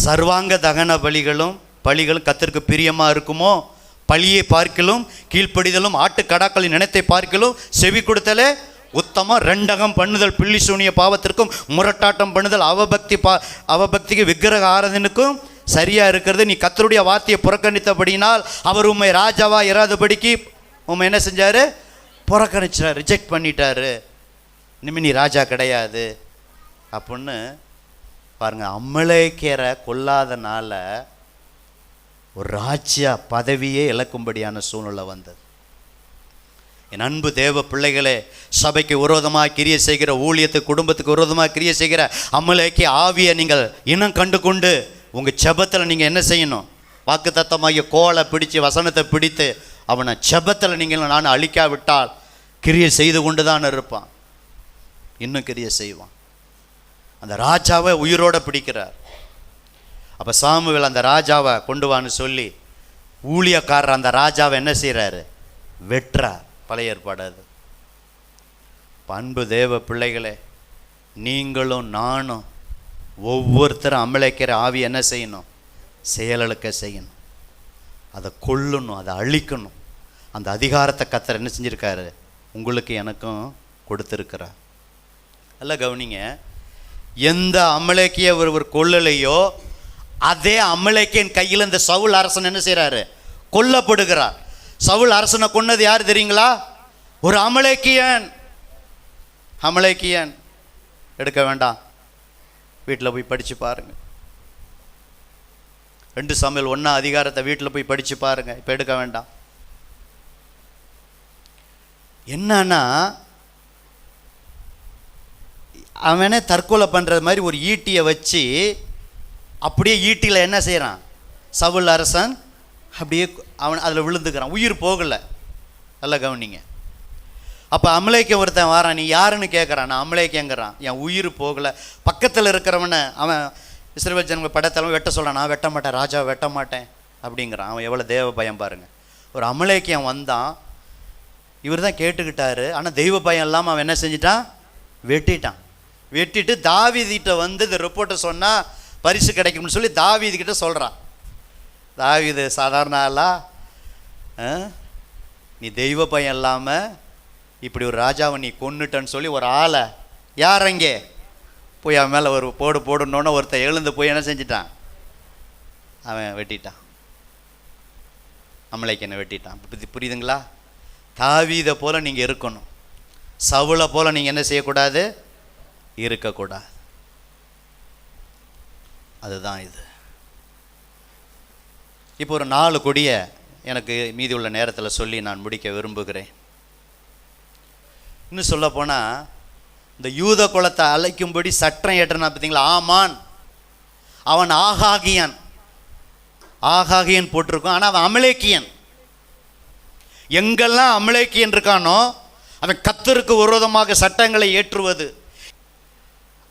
சர்வாங்க தகன பலிகளும் கர்த்தருக்கு பிரியமாக இருக்குமோ, பலியை பார்க்கிலும் கீழ்ப்படிதலும் ஆட்டுக்கடாக்களின் நினைத்தை பார்க்கிலும் செவி கொடுத்தலே உத்தமம். 2 பண்ணுதல் பில்லி சூனிய பாவத்திற்கும் முரட்டாட்டம் பண்ணுதல் அவபக்திக்கு விக்கிரக ஆராதனுக்கும் சரியாக இருக்கிறது. நீ கர்த்தருடைய வார்த்தையை புறக்கணித்தபடினால் அவர் உண்மை ராஜாவா இராதபடிக்கு உண்மை என்ன செஞ்சார்? புறக்கணிச்சார், ரிஜெக்ட் பண்ணிட்டாரு. இனிமேல் நீ ராஜா கிடையாது அப்படின்னு பாருங்க. அமலேக்கரை கொல்லாதனால ஒரு ராஜ்ய பதவியே இழக்கும்படியான சூழ்நிலை வந்தது. என் அன்பு தேவ பிள்ளைகளே, சபைக்கு விரோதமாக கிரியை செய்கிற, ஊழியத்துக்கு குடும்பத்துக்கு விரோதமாக கிரியை செய்கிற அமலேக்கிய ஆவியை நீங்கள் இனம் கண்டு கொண்டு உங்கள் ஜெபத்தில் நீங்கள் என்ன செய்யணும்? வாக்கு தத்தமாகிய கோலை பிடிச்சு வசனத்தை பிடித்து அவனை ஜெபத்தில் நீங்கள் நான் அழிக்காவிட்டால் கிரியை செய்து கொண்டு தான் இருப்பான், இன்னும் கிரியை செய்வான். அந்த ராஜாவை உயிரோடு பிடிக்கிறார். அப்போ சாமுவேல் அந்த ராஜாவை கொண்டு வான்னு சொல்லி ஊழியக்காரர் அந்த ராஜாவை என்ன செய்கிறாரு? வெட்டுறார். பழைய ஏற்பாடு அது. அன்பு தேவ பிள்ளைகளே, நீங்களும் நானும் ஒவ்வொருத்தரும் அமலேக்கிற ஆவி என்ன செய்யணும்? செயலழுக்க செய்யணும், அதை கொல்லணும், அதை அழிக்கணும். அந்த அதிகாரத்தை கர்த்தர் என்ன செஞ்சுருக்காரு? உங்களுக்கு எனக்கும் கொடுத்துருக்கிறார். நல்லா கவனிங்க. எந்த அமலேக்கிய ஒரு கொல்லலையோ அதே அமலேக்கியன் கையில் இந்த சவுல் அரசன் என்ன செய்கிறாரு? கொல்லப்படுகிறார். சவுல் அரசனை கொன்னது யார் தெரியுங்களா? ஒரு அமலேக்கியன். அமலேக்கியன் எடுக்க வேண்டாம், வீட்டில் போய் படித்து பாருங்க. 2 சாமுவேல் 1 அதிகாரத்தை வீட்டில் போய் படித்து பாருங்க, இப்போ எடுக்க வேண்டாம். என்னன்னா அவனே தற்கொலை பண்ணுறது மாதிரி ஒரு ஈட்டியை வச்சு அப்படியே ஈட்டியில் என்ன செய்கிறான்? சவுல் அரசன் அப்படியே அவன் அதில் விழுந்துக்கிறான், உயிர் போகலை. நல்லா கவனிங்க. அப்போ அமலேக்கியன் ஒருத்தன் வாரான், நீ யாருன்னு கேட்குறான். நான் அமலேக்கியங்கிறான், என் உயிர் போகலை. பக்கத்தில் இருக்கிறவனை அவன் இஸ்ரவேல் ஜனங்கள் படத்தெல்லாம் வெட்ட சொல்கிறான், நான் வெட்ட மாட்டேன், ராஜாவை வெட்ட மாட்டேன் அப்படிங்கிறான். அவன் எவ்வளோ தேவ பயம் பாருங்கள். ஒரு அமலேக்கியன் வந்தான், இவர் தான் கேட்டுக்கிட்டாரு. ஆனால் தெய்வ பயம் இல்லாமல் அவன் என்ன செஞ்சிட்டான்? வெட்டிட்டான். வெட்டிட்டு தாவீதிட்ட வந்து இந்த ரிப்போர்ட்டை சொன்னால், பரிசு கிடைக்கும்னு சொல்லி தாவீதுகிட்ட சொல்கிறான். தாவீது சாதாரண ஆளா? நீ தெய்வ பயம் இல்லாமல் இப்படி ஒரு ராஜாவை நீ கொன்னுட்டன்னு சொல்லி ஒரு ஆளை யார் அங்கே போய் அவன் மேலே ஒரு போடுன்னொன்னே ஒருத்தன் எழுந்து போய் என்ன செஞ்சிட்டான்? அவன் வெட்டிட்டான், அமலேக்கியனை வெட்டிட்டான். புரியுதுங்களா? தாவீதை போல் நீங்கள் இருக்கணும், சவுலை போல் நீங்கள் என்ன செய்யக்கூடாது? இருக்கக்கூடாது. அதுதான் இது. இப்போ ஒரு 4 கொடியை எனக்கு மீதி உள்ள நேரத்தில் சொல்லி நான் முடிக்க விரும்புகிறேன். இன்னும் சொல்ல போனால், இந்த யூத குலத்தை அழைக்கும்படி சட்டம் ஏற்றனா பார்த்தீங்களா? ஆமான், அவன் ஆகாகியன் போட்டிருக்கான். ஆனால் அவன் அமலேக்கியன். எங்கெல்லாம் அமலேக்கியன் இருக்கானோ அவன் கர்த்தருக்கு விரோதமாக சட்டங்களை ஏற்றுவது.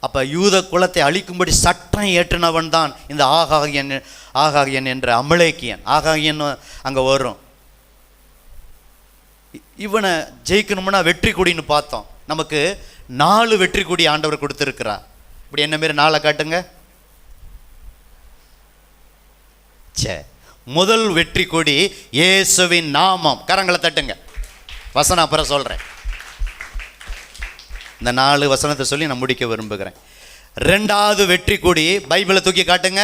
அப்போ யூத குலத்தை அழிக்கும்படி சட்டம் ஏற்றினவன் தான் இந்த ஆகாகியன் என்ற அமலேக்கியன். ஆகாகியன் அங்கே வரும். இவனை ஜெயிக்கணும்னா வெற்றி கொடின்னு பார்த்தோம். நமக்கு 4 வெற்றி கொடி ஆண்டவர் கொடுத்துருக்கிறார். இப்படி என்ன மாரி 4 காட்டுங்க. முதல் வெற்றி கொடி இயேசுவின் நாமம். கரங்களை தட்டுங்க. வசனம் அப்புறம் சொல்கிறேன். இந்த 4 வசனத்தை சொல்லி நான் முடிக்க விரும்புகிறேன். 2வது வெற்றி கொடி பைபிளை தூக்கி காட்டுங்க.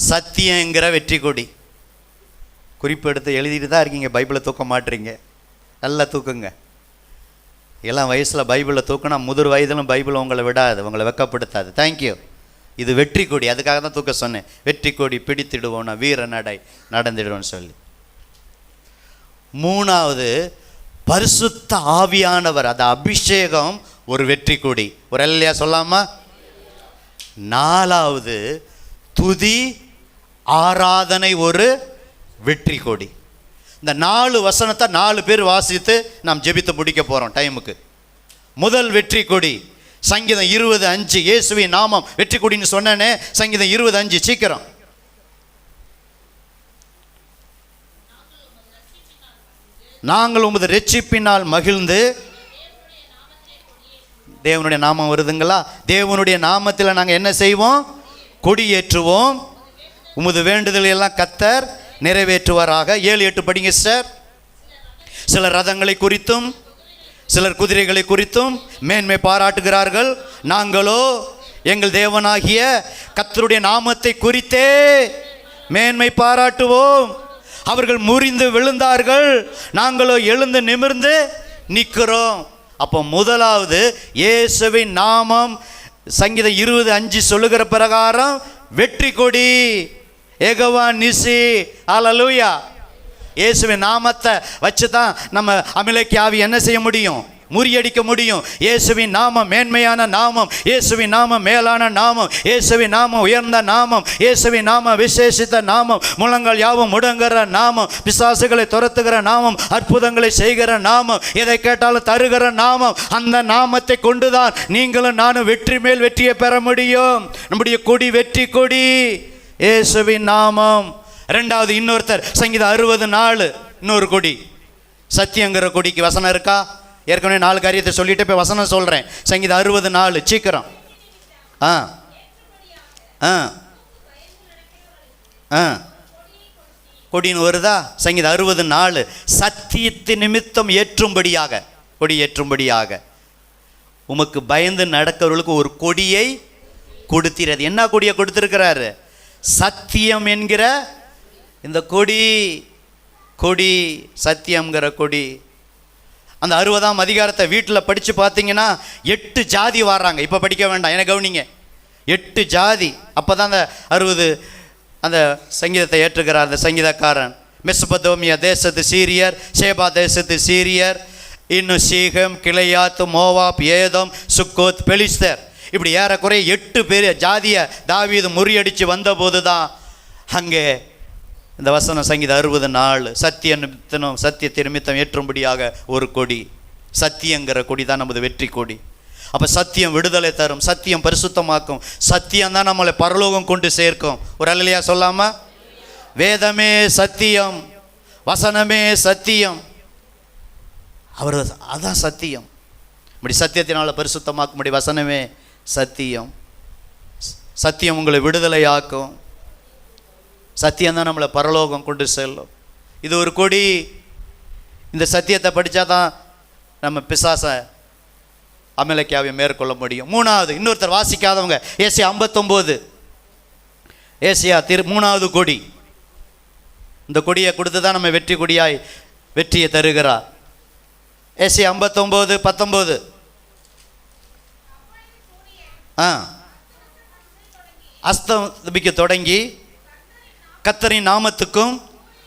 சத்தியங்கிற வெற்றி கொடி. குறிப்பு எடுத்து எழுதிட்டு தான் இருக்கீங்க, பைபிளை தூக்க மாட்டுறீங்க. நல்லா தூக்குங்க. எல்லாம் வயசில் பைபிளை தூக்குனா முதிர் வயதிலும் பைபிள் உங்களை விடாது, உங்களை வெக்கப்படுத்தாது. தேங்க்யூ. இது வெற்றி கொடி, அதுக்காக தான் தூக்க சொன்னேன். வெற்றி கொடி பிடித்திடுவோம், வீர நடை நடந்திடுவோன்னு சொல்லி. 3வது பரிசுத்த ஆவியானவர், அது அபிஷேகம், ஒரு வெற்றி கொடி. ஒரு இல்லையா சொல்லாமா? 4வது துதி ஆராதனை, ஒரு வெற்றி கொடி. இந்த 4 வசனத்தை 4 பேர் வாசித்து நாம் ஜெபித்து முடிக்க போகிறோம் டைமுக்கு. முதல் வெற்றி கொடி சங்கீதம் 20:5. இயேசுவின் நாமம் வெற்றி கொடின்னு சொன்னேனே, சங்கீதம் 20:5 சீக்கிரம். நாங்கள் உமது ரட்சிப்பினால் மகிழ்ந்து. தேவனுடைய நாமம் வருதுங்களா? தேவனுடைய நாமத்தில் நாங்கள் என்ன செய்வோம்? கொடியேற்றுவோம். உமது வேண்டுதல் எல்லாம் கர்த்தர் நிறைவேற்றுவாராக. 7-8 படிங்க சார். சிலர் ரதங்களை குறித்தும் சிலர் குதிரைகளை குறித்தும் மேன்மை பாராட்டுகிறார்கள். நாங்களோ எங்கள் தேவனாகிய கர்த்தருடைய நாமத்தை குறித்தே மேன்மை பாராட்டுவோம். அவர்கள் முறிந்து விழுந்தார்கள், நாங்களோ எழுந்து நிமிர்ந்து நிற்கிறோம். அப்போ முதலாவது இயேசுவின் நாமம் சங்கீதம் 20:5 சொல்லுகிற பிரகாரம் வெற்றி கொடி. யெகோவா நிசி. ஹல்லேலூயா. இயேசுவின் நாமத்தை வச்சு தான் நம்ம அமலேக்கிய ஆவி என்ன செய்ய முடியும்? முறியடிக்க முடியும். இயேசுவின் நாமம் மேன்மையான நாமம், இயேசுவின் நாமம் மேலான நாமம், இயேசுவின் நாமம் உயர்ந்த நாமம், இயேசுவின் நாமம் விசேஷித்த நாமம், முழங்கால் யாவும் முடங்குற நாமம், பிசாசுகளை துரத்துகிற நாமம், அற்புதங்களை செய்கிற நாமம், எதை கேட்டாலும் தருகிற நாமம். அந்த நாமத்தை கொண்டுதான் நீங்களும் நானும் வெற்றி மேல் வெற்றியை பெற முடியும். நம்முடைய கொடி வெற்றி கொடி, இயேசுவின் நாமம். 2வது இன்னொருத்தர் சங்கீதம் 60:4 இன்னொரு கொடி, சத்தியங்கிற கொடிக்கு வசனம் இருக்கா? ஏற்கனவே 4 காரியத்தை சொல்லிட்டு போய் வசனம் சொல்கிறேன். சங்கீதம் 60:4 சீக்கிரம். கொடின்னு வருதா? சங்கீதம் 60:4 சத்தியத்தின் நிமித்தம் ஏற்றும்படியாக, கொடி ஏற்றும்படியாக உமக்கு பயந்து நடக்கிறவர்களுக்கு ஒரு கொடியை கொடுத்திருக்கிறது. என்ன கொடியை கொடுத்திருக்கிறாரு? சத்தியம் என்கிற இந்த கொடி. கொடி சத்தியம்ங்கிற கொடி. அந்த 60ஆம் அதிகாரத்தை வீட்டில் படித்து பார்த்தீங்கன்னா 8 ஜாதி வர்றாங்க. இப்போ படிக்க வேண்டாம், எனக்கு கவனிங்க. 8 ஜாதி. அப்போ தான் அந்த 60 அந்த சங்கீதத்தை ஏற்றுக்கிறார் அந்த சங்கீதக்காரன். மெசொப்பொத்தாமியா தேசத்து சீரியர், சேபா தேசத்து சீரியர், இன்னும் சீகம், கிளையாத், மோவாப், ஏதோம், சுக்கோத், பெலிஸ்தர். இப்படி ஏறக்குறைய 8 பேர் ஜாதியை தாவீது முறியடித்து வந்தபோது தான் அங்கே இந்த வசனம் சங்கீதம் 60:4 சத்தியத்தை நிமித்தம் ஏற்றும்படியாக ஒரு கொடி. சத்தியங்கிற கொடி தான் நமது வெற்றி கொடி. அப்போ சத்தியம் விடுதலை தரும், சத்தியம் பரிசுத்தமாக்கும், சத்தியம் தான் நம்மளை பரலோகம் கொண்டு சேர்க்கும். ஒரு அல்லையா சொல்லாமா? வேதமே சத்தியம், வசனமே சத்தியம். அவர் அதான் சத்தியம். இப்படி சத்தியத்தினால பரிசுத்தமாக்கும்படி வசனமே சத்தியம். சத்தியம் உங்களை விடுதலையாக்கும். சத்தியம்தான் நம்மளை பரலோகம் கொண்டு செல்லும். இது ஒரு கொடி. இந்த சத்தியத்தை படித்தா தான் நம்ம பிசாசை அமலேக்கியாவை மேற்கொள்ள முடியும். மூணாவது, இன்னொருத்தர் வாசிக்காதவங்க, ஏசியா 59, ஏசியா 3வது கொடி. இந்த கொடியை கொடுத்து தான் நம்ம வெற்றி கொடியாய் வெற்றியை தருகிறார். ஏசியா 59:19. அஸ்தமிக்க தொடங்கி கர்த்தரின் நாமத்துக்கும்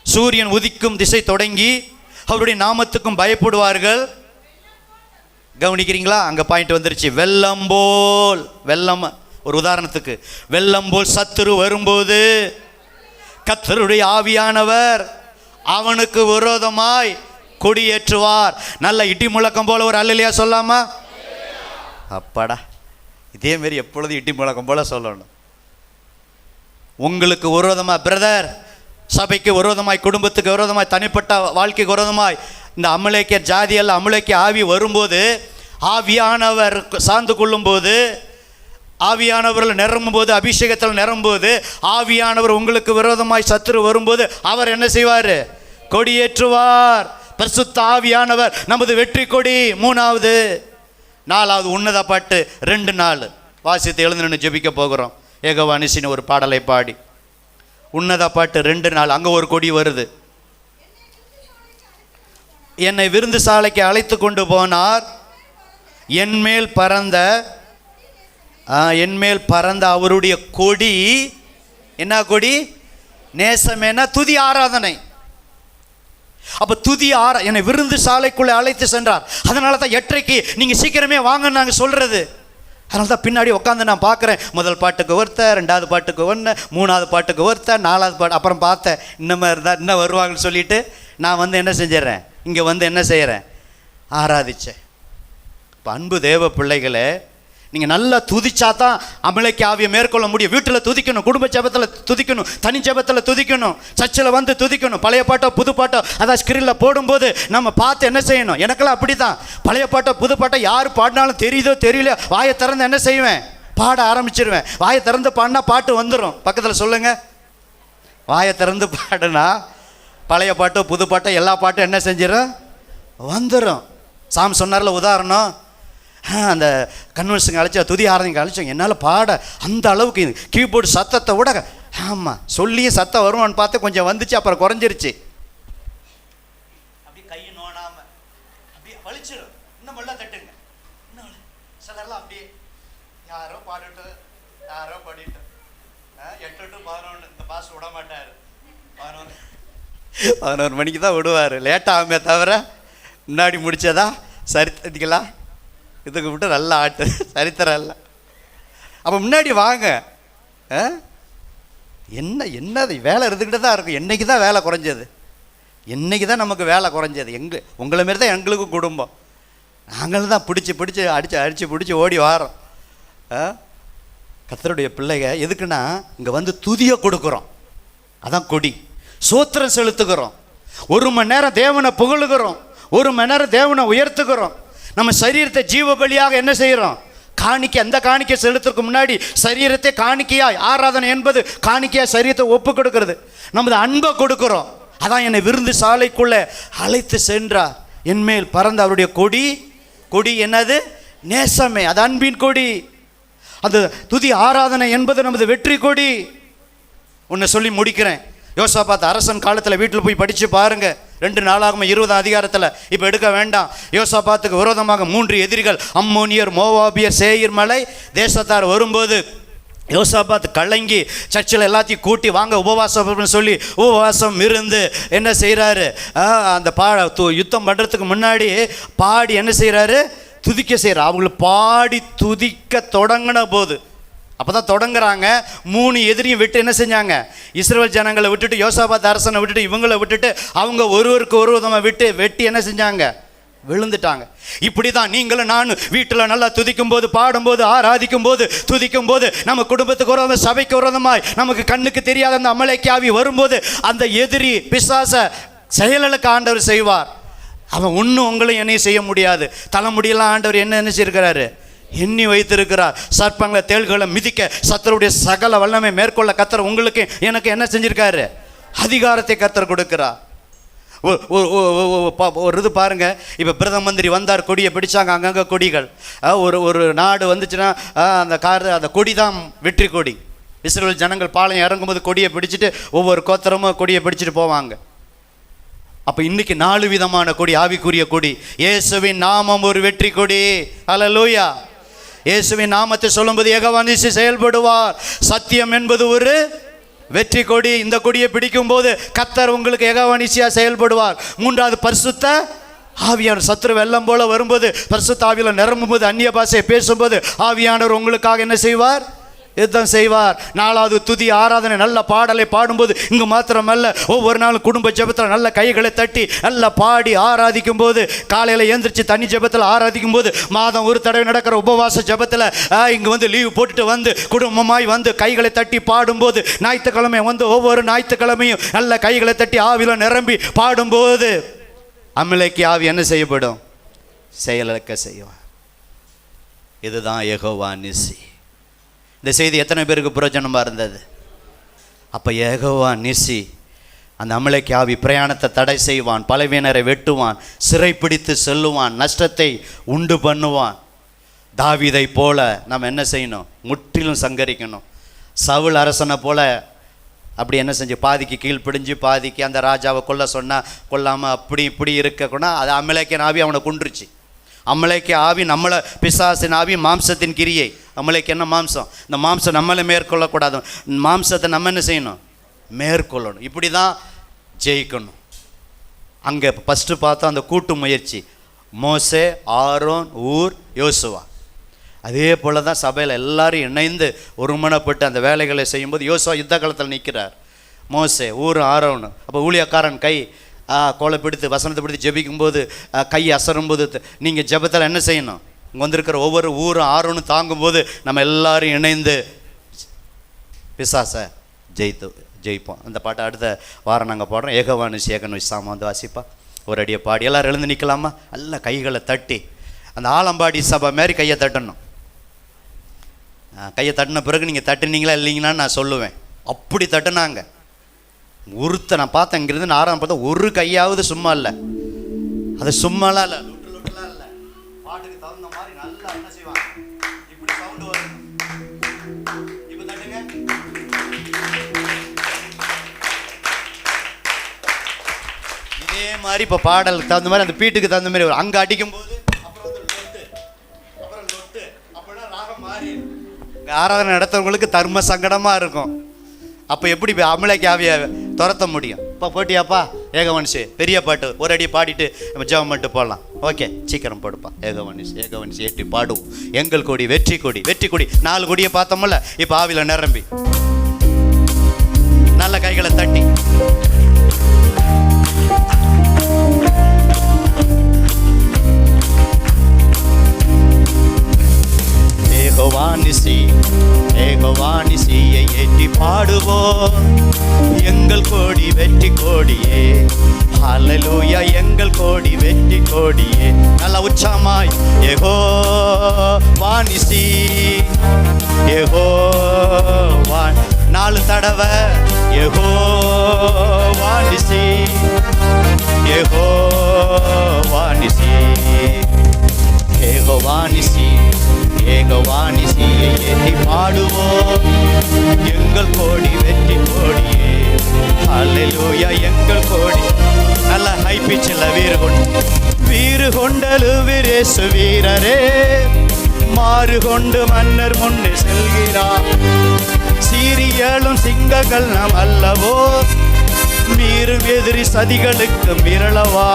சூரியன் உதிக்கும் திசை தொடங்கி அவருடைய நாமத்துக்கும் பயப்படுவார்கள். கவனிக்கிறீங்களா? அங்கே பாயிண்ட் வந்துருச்சு. வெள்ளம் போல், வெள்ளம் ஒரு உதாரணத்துக்கு, வெள்ளம் போல் சத்துரு வரும்போது கர்த்தருடைய ஆவியானவர் அவனுக்கு விரோதமாய் கொடியேற்றுவார். நல்ல இடி முழக்கம் போல ஒரு அல்லேலூயா சொல்லாமா? அப்பாடா, இதே மாதிரி எப்பொழுதும் இடி முழக்கம் போல சொல்லணும். உங்களுக்கு விரோதமாய் பிரதர், சபைக்கு விரோதமாய், குடும்பத்துக்கு விரோதமாய், தனிப்பட்ட வாழ்க்கைக்கு விரோதமாய் இந்த அமலேக்கியர் ஜாதியல்ல அமலேக்கிய ஆவி வரும்போது, ஆவியானவர் சார்ந்து கொள்ளும்போது, ஆவியானவர்கள் நிரம்பும்போது, அபிஷேகத்தில் நிரம்பும்போது, ஆவியானவர் உங்களுக்கு விரோதமாய் சத்துரு வரும்போது அவர் என்ன செய்வார்? கொடியேற்றுவார். பரிசுத்த ஆவியானவர் நமது வெற்றி கொடி. மூணாவது. நாலாவது, உன்னத பாட்டு 2 வாசித்து எழுந்து நின்று ஜெபிக்க போகிறோம். ஏகவானிசின் ஒரு பாடலை பாடி உன்னத பாட்டு 2 அங்கே ஒரு கொடி வருது. என்னை விருந்து சாலைக்கு அழைத்து கொண்டு போனார், என்மேல் பறந்த அவருடைய கொடி. என்ன கொடி? நேசமேனா துதி ஆராதனை. அப்போ துதி என்னை விருந்து சாலைக்குள்ளே அழைத்து சென்றார். அதனால தான் 8:30 நீங்கள் சீக்கிரமே வாங்கன்னு நாங்கள் சொல்கிறது. அதனால தான் பின்னாடி உட்காந்து நான் பார்க்குறேன். முதல் பாட்டுக்கு ஒருத்தர், 2வது பாட்டுக்கு 1, 3வது பாட்டுக்கு ஒருத்தர், 4வது பாட்டு. அப்புறம் பார்த்தேன் இன்னும் இருந்தால் இன்னும் வருவாங்கன்னு சொல்லிட்டு நான் என்ன செஞ்சிடறேன், இங்கே என்ன செய்கிறேன், ஆராதிச்சேன். இப்போ அன்பு தேவ பிள்ளைகளே, நீங்கள் நல்லா துதிச்சா தான் அமலேக்கிய ஆவியை மேற்கொள்ள முடியும். வீட்டில் துதிக்கணும், குடும்ப ஜெபத்தில் துதிக்கணும், தனி ஜெபத்தில் துதிக்கணும், சர்ச்சில் வந்து துதிக்கணும். பழைய பாட்டோ புது பாட்டோ அதான் ஸ்க்ரீனில் போடும்போது நம்ம பார்த்து என்ன செய்யணும். எனக்கெல்லாம் அப்படி தான். பழைய பாட்டோ புது பாட்டோ யார் பாடினாலும் தெரியுதோ தெரியல, வாயை திறந்து என்ன செய்வேன், பாட ஆரம்பிச்சிருவேன். வாயை திறந்து பாடினா பாட்டு வந்துடும். பக்கத்தில் சொல்லுங்கள், வாயை திறந்து பாடுனா பழைய பாட்டோ புது பாட்டோ எல்லா பாட்டும் என்ன செஞ்சிடும், வந்துடும். சாமி சொன்னார்ல உதாரணம், அந்த கன்வென்ஷனுக்கு அழைச்சா, துதி ஆராதனைக்கு அழைச்சோங்க, என்னால் பாட அந்த அளவுக்கு கீபோர்டு சத்தத்தை விட, ஆமாம் சொல்லியும் சத்தம் வருவான்னு பார்த்து கொஞ்சம் வந்துச்சு, அப்புறம் குறைஞ்சிருச்சு. அப்படியே கையை நோடாம அப்படியே வலிச்சிடும். இன்னும் நல்லா தட்டுங்க, இன்னும் சிலர்லாம் அப்படியே யாரோ பாடிட்டு 8 to 11 இந்த பாஸ் விட மாட்டார். 11 மணிக்கு தான் விடுவார். லேட்டாகுமே தவிர முன்னாடி முடிச்சதா சரித்திக்கலாம். இதுக்கு விட்டு நல்லா ஆட்டு சரித்திரம் இல்லை. அப்போ முன்னாடி வாங்க. என்னது வேலை இருந்துக்கிட்டு தான் இருக்கும். என்றைக்கு தான் வேலை குறைஞ்சது, என்றைக்கு தான் நமக்கு வேலை குறைஞ்சது. உங்களை மாரி தான் எங்களுக்கும் குடும்பம். நாங்களும் தான் பிடிச்சி அடித்து ஓடி வாரோம். கர்த்தருடைய பிள்ளைங்க எதுக்குன்னா இங்கே துதியை கொடுக்குறோம், அதான் கொடி. சோத்திரம் செலுத்துகிறோம், 1 மணி நேரம் தேவனை புகழுகிறோம், 1 மணி நேரம் தேவனை உயர்த்துகிறோம். நம்ம சரீரத்தை ஜீவ பலியாக என்ன செய்கிறோம், காணிக்கை. அந்த காணிக்கை செலுத்துறதுக்கு முன்னாடி சரீரத்தை காணிக்கையாய், ஆராதனை என்பது காணிக்கையாக சரீரத்தை ஒப்பு கொடுக்கிறது. நமது அன்பை கொடுக்குறோம். அதான் என்னை விருந்து சாலைக்குள்ளே அழைத்து சென்றார், என்மேல் பறந்த அவருடைய கொடி என்னது, நேசமே. அது அன்பின் கொடி. அது துதி ஆராதனை என்பது நமது வெற்றி கொடி. ஒன்று சொல்லி முடிக்கிறேன். யோசாபாத் அரசன் காலத்தில் வீட்டில் போய் படித்து பாருங்கள். 2 நாளாகும் 20 அதிகாரத்தில். இப்போ எடுக்க வேண்டாம். யோசாபாத்துக்கு விரோதமாக 3 எதிரிகள், அம்மோனியர், மோவாபியர், சேயீர் மலை தேசத்தார் வரும்போது யோசாபாத் கலங்கி சர்ச்சில் எல்லாத்தையும் கூட்டி வாங்க உபவாசம் சொல்லி உபவாசம் இருந்து என்ன செய்கிறாரு, அந்த யுத்தம் பண்ணுறதுக்கு முன்னாடி பாடி என்ன செய்கிறாரு, துதிக்க செய்கிறார். அவங்களை பாடி துதிக்க தொடங்கின போது, அப்போ தான் தொடங்குறாங்க. 3 எதிரியும் விட்டு என்ன செஞ்சாங்க, இஸ்ரவேல் ஜனங்களை விட்டுட்டு, யோசாபாத் அரசனை விட்டுட்டு, இவங்களை விட்டுட்டு, அவங்க ஒருவருக்கு ஒரு விதமாக வெட்டி என்ன செஞ்சாங்க, விழுந்துட்டாங்க. இப்படி தான் நீங்களும் நானும் வீட்டில் நல்லா துதிக்கும் போது, பாடும்போது, ஆராதிக்கும் போது, துதிக்கும் போது, நம்ம குடும்பத்துக்கு விரோதமாக, சபைக்கு விரோதமாய், நமக்கு கண்ணுக்கு தெரியாத அந்த அமலேக்கிய ஆவி வரும்போது, அந்த எதிரி பிசாச செயலுக்கு ஆண்டவர் செய்வார். அவன் ஒன்றும் உங்களையும் என்னையும் செய்ய முடியாது. தலைமுடியெல்லாம் ஆண்டவர் என்ன செய்யிருக்கிறாரு, எண்ணி வைத்திருக்கிறார். சர்ப்பங்களை தேள்களை மிதிக்க சத்தருடைய சகல வல்லமை மேற்கொள்ள கர்த்தர் உங்களுக்கு எனக்கு என்ன செஞ்சிருக்காரு? அதிகாரத்தை கர்த்தர் கொடுக்கிறார். ஒரு இது பாருங்க, இப்போ பிரதம மந்திரி வந்தார், கொடியை பிடிச்சாங்க, அங்கங்கே கொடிகள். ஒரு நாடு வந்துச்சுன்னா அந்த கொடி தான் வெற்றி கொடி. இஸ்ரவேல் ஜனங்கள் பாளையம் இறங்கும்போது கொடியை பிடிச்சிட்டு ஒவ்வொரு கோத்திரமும் கொடியை பிடிச்சிட்டு போவாங்க. அப்போ இன்னைக்கு 4 விதமான கொடி, ஆவிக்குரிய கொடி. இயேசுவின் நாமம் ஒரு வெற்றி கொடி. ஹல்லேலூயா. இயேசுவின் நாமத்தை சொல்லும்போது யெகோவா நிசி செயல்படுவார். சத்தியம் என்பது ஒரு வெற்றி கொடி. இந்த கொடியை பிடிக்கும் போது கர்த்தர் உங்களுக்கு யெகோவா நிசியா செயல்படுவார். 3வது பரிசுத்த ஆவியானவர். சத்துரு வெள்ளம் போல வரும்போது பரிசுத்த ஆவியில் நிரம்பும் போது அந்நிய பாஷையை பேசும்போது ஆவியானவர் உங்களுக்காக என்ன செய்வார்? யுத்தம் செய்வார். 4வது துதி ஆராதனை, நல்ல பாடலை பாடும்போது இங்கு மாத்திரமல்ல, ஒவ்வொரு நாளும் குடும்ப ஜெபத்தில் நல்ல கைகளை தட்டி நல்ல பாடி ஆராதிக்கும் போது, காலையில் எழுந்திரிச்சு தனி ஜெபத்தில் ஆராதிக்கும் போது, மாதம் ஒரு தடவை நடக்கிற உபவாச ஜெபத்தில் இங்கே வந்து லீவு போட்டுட்டு வந்து குடும்பமாய் வந்து கைகளை தட்டி பாடும்போது, ஞாயிற்றுக்கிழமை வந்து ஒவ்வொரு ஞாயிற்றுக்கிழமையும் நல்ல கைகளை தட்டி ஆவியில் நிரம்பி பாடும்போது அமலேக்கு ஆவி என்ன செய்யப்படும்? செயலிழக்க செய்வார். இதுதான் யெகோவா நிசி. இந்த செய்தி எத்தனை பேருக்கு பிரயோஜனமாக இருந்தது? அப்போ யெகோவா நிசி அந்த அமலேக்கு ஆவி பிரயாணத்தை தடை செய்வான், பலவீனரை வெட்டுவான், சிறைப்பிடித்து செல்லுவான், நஷ்டத்தை உண்டு பண்ணுவான். தாவீதை போல நம்ம என்ன செய்யணும்? முற்றிலும் சங்கரிக்கணும். சவுல் அரசனை போல அப்படி என்ன செஞ்சு பாதிக்கு கீழ்ப்பிடிஞ்சு பாதிக்கு அந்த ராஜாவை கொல்ல சொன்னால் கொல்லாமல் அப்படி இப்படி இருக்கக்கூடா, அது அமலேக்கின் ஆவி அவனை கொன்றுச்சு. அமலேக்கு ஆவி நம்மளை, பிசாசின் ஆவி மாம்சத்தின் கிரியை. அமலேக்கு என்ன மாம்சம்? இந்த மாம்சம் நம்மளை மேற்கொள்ளக்கூடாது. மாம்சத்தை நம்ம என்ன செய்யணும்? மேற்கொள்ளணும். இப்படி தான் ஜெயிக்கணும். அங்கே ஃபஸ்ட்டு பார்த்தோம் அந்த கூட்டு முயற்சி, மோசே, ஆரோன், ஊர், யோசுவா. அதே போல் தான் சபையில் எல்லாரும் இணைந்து ஒருமனப்பட்டு அந்த வேலைகளை செய்யும்போது யோசுவா யுத்த காலத்தில் நிற்கிறார். மோசே, ஊர், ஆரோன். அப்போ ஊழியக்காரன் கை கோலை பிடித்து வசனத்தை பிடித்து ஜெபிக்கும்போது கை அசரும்போது நீங்கள் ஜெபத்தில் என்ன செய்யணும்? இங்கே வந்திருக்கிற ஒவ்வொரு ஊரும் ஆரோனும் தாங்கும்போது நம்ம எல்லாரும் இணைந்து பிசாசை ஜெயிப்போம். அந்த பாட்டை அடுத்த வாரம் நாங்கள் பாடுறோம். யெகோவா நிசி, யெகோவா நிசி. சாம வந்து வாசிப்பா ஒரு அடியை பாடி எல்லோரும் எழுந்து நிற்கலாமா? நல்ல கைகளை தட்டி அந்த ஆலம்பாடி சபை மாரி கையை தட்டணும். கையை தட்டின பிறகு நீங்கள் தட்டுனீங்களா இல்லைங்களான்னு நான் சொல்லுவேன். அப்படி தட்டுனாங்க. ஒருத்த நான் பார்த்தேன், இங்கிருந்து நான் ஆரம்பம் பார்த்தா ஒரு கையாவது சும்மா இல்லை. அது சும்மாலாம் இல்லை, லுட்டெல்லாம் இல்லை. பாட்டுக்கு தகுந்த மாதிரி நல்லா என்ன செய்வாங்க, இப்படி சவுண்டு வரும். இப்போ தட்டுங்க. இதே மாதிரி இப்போ பாடலுக்கு தகுந்த மாதிரி அந்த பீட்டுக்கு தகுந்த மாதிரி வரும். அங்கே அடிக்கும் போது அப்புறம் வந்து லொட்டு, அப்புறம் லொட்டு, அப்படின்னா ராகம் மாறி. ஆராதனை நடத்துறவங்களுக்கு தர்ம சங்கடமாக இருக்கும். அப்போ எப்படி அமலேக்கு ஆவியை துரத்த முடியும்? இப்போ போட்டியாப்பா யெகோவா நிசி பெரிய பாட்டு ஒரு அடி பாடிட்டு நம்ம ஜெபம் பண்ணிட்டு போடலாம். ஓகே, சீக்கிரம் போடுப்பா. யெகோவா நிசி, யெகோவா நிசி ஏற்றி பாடுவோம். எங்கள் கொடி வெற்றி கொடி, வெற்றி கொடி. 4 கொடியை பார்த்தோம்ல, இப்போ ஆவியில் நிரம்பி நல்ல கைகளை தட்டி யெகோவா நிசி, யெகோவா நிசியை ஏற்றி பாடுவோம். எங்கள் கோடி வெற்றி கோடியே, ஹல்லேலூயா. எங்கள் கோடி வெற்றி கோடியே. நல்ல உச்சமாய் யெகோவா நிசி, யெகோவா 4 தடவை யெகோவா நிசி, யெகோவா நிசி, யெகோவா நிசி, யெகோவா நிசியை ஏற்றி பாடுவோம். எங்கள் கோடி வெற்றி கோடியே, ஹல்லேலூயா. எங்கள் கோடி. நல்ல ஹை பிச்சில் வீறு கொண்டலு வீரேசு வீரரே, மாறு கொண்டு மன்னர் முன்னே செல்கிறார். சீரியலும் சிங்கங்கள் நாம் அல்லவோ, மீறும் எதிரி சதிகளுக்கு மிரளவா.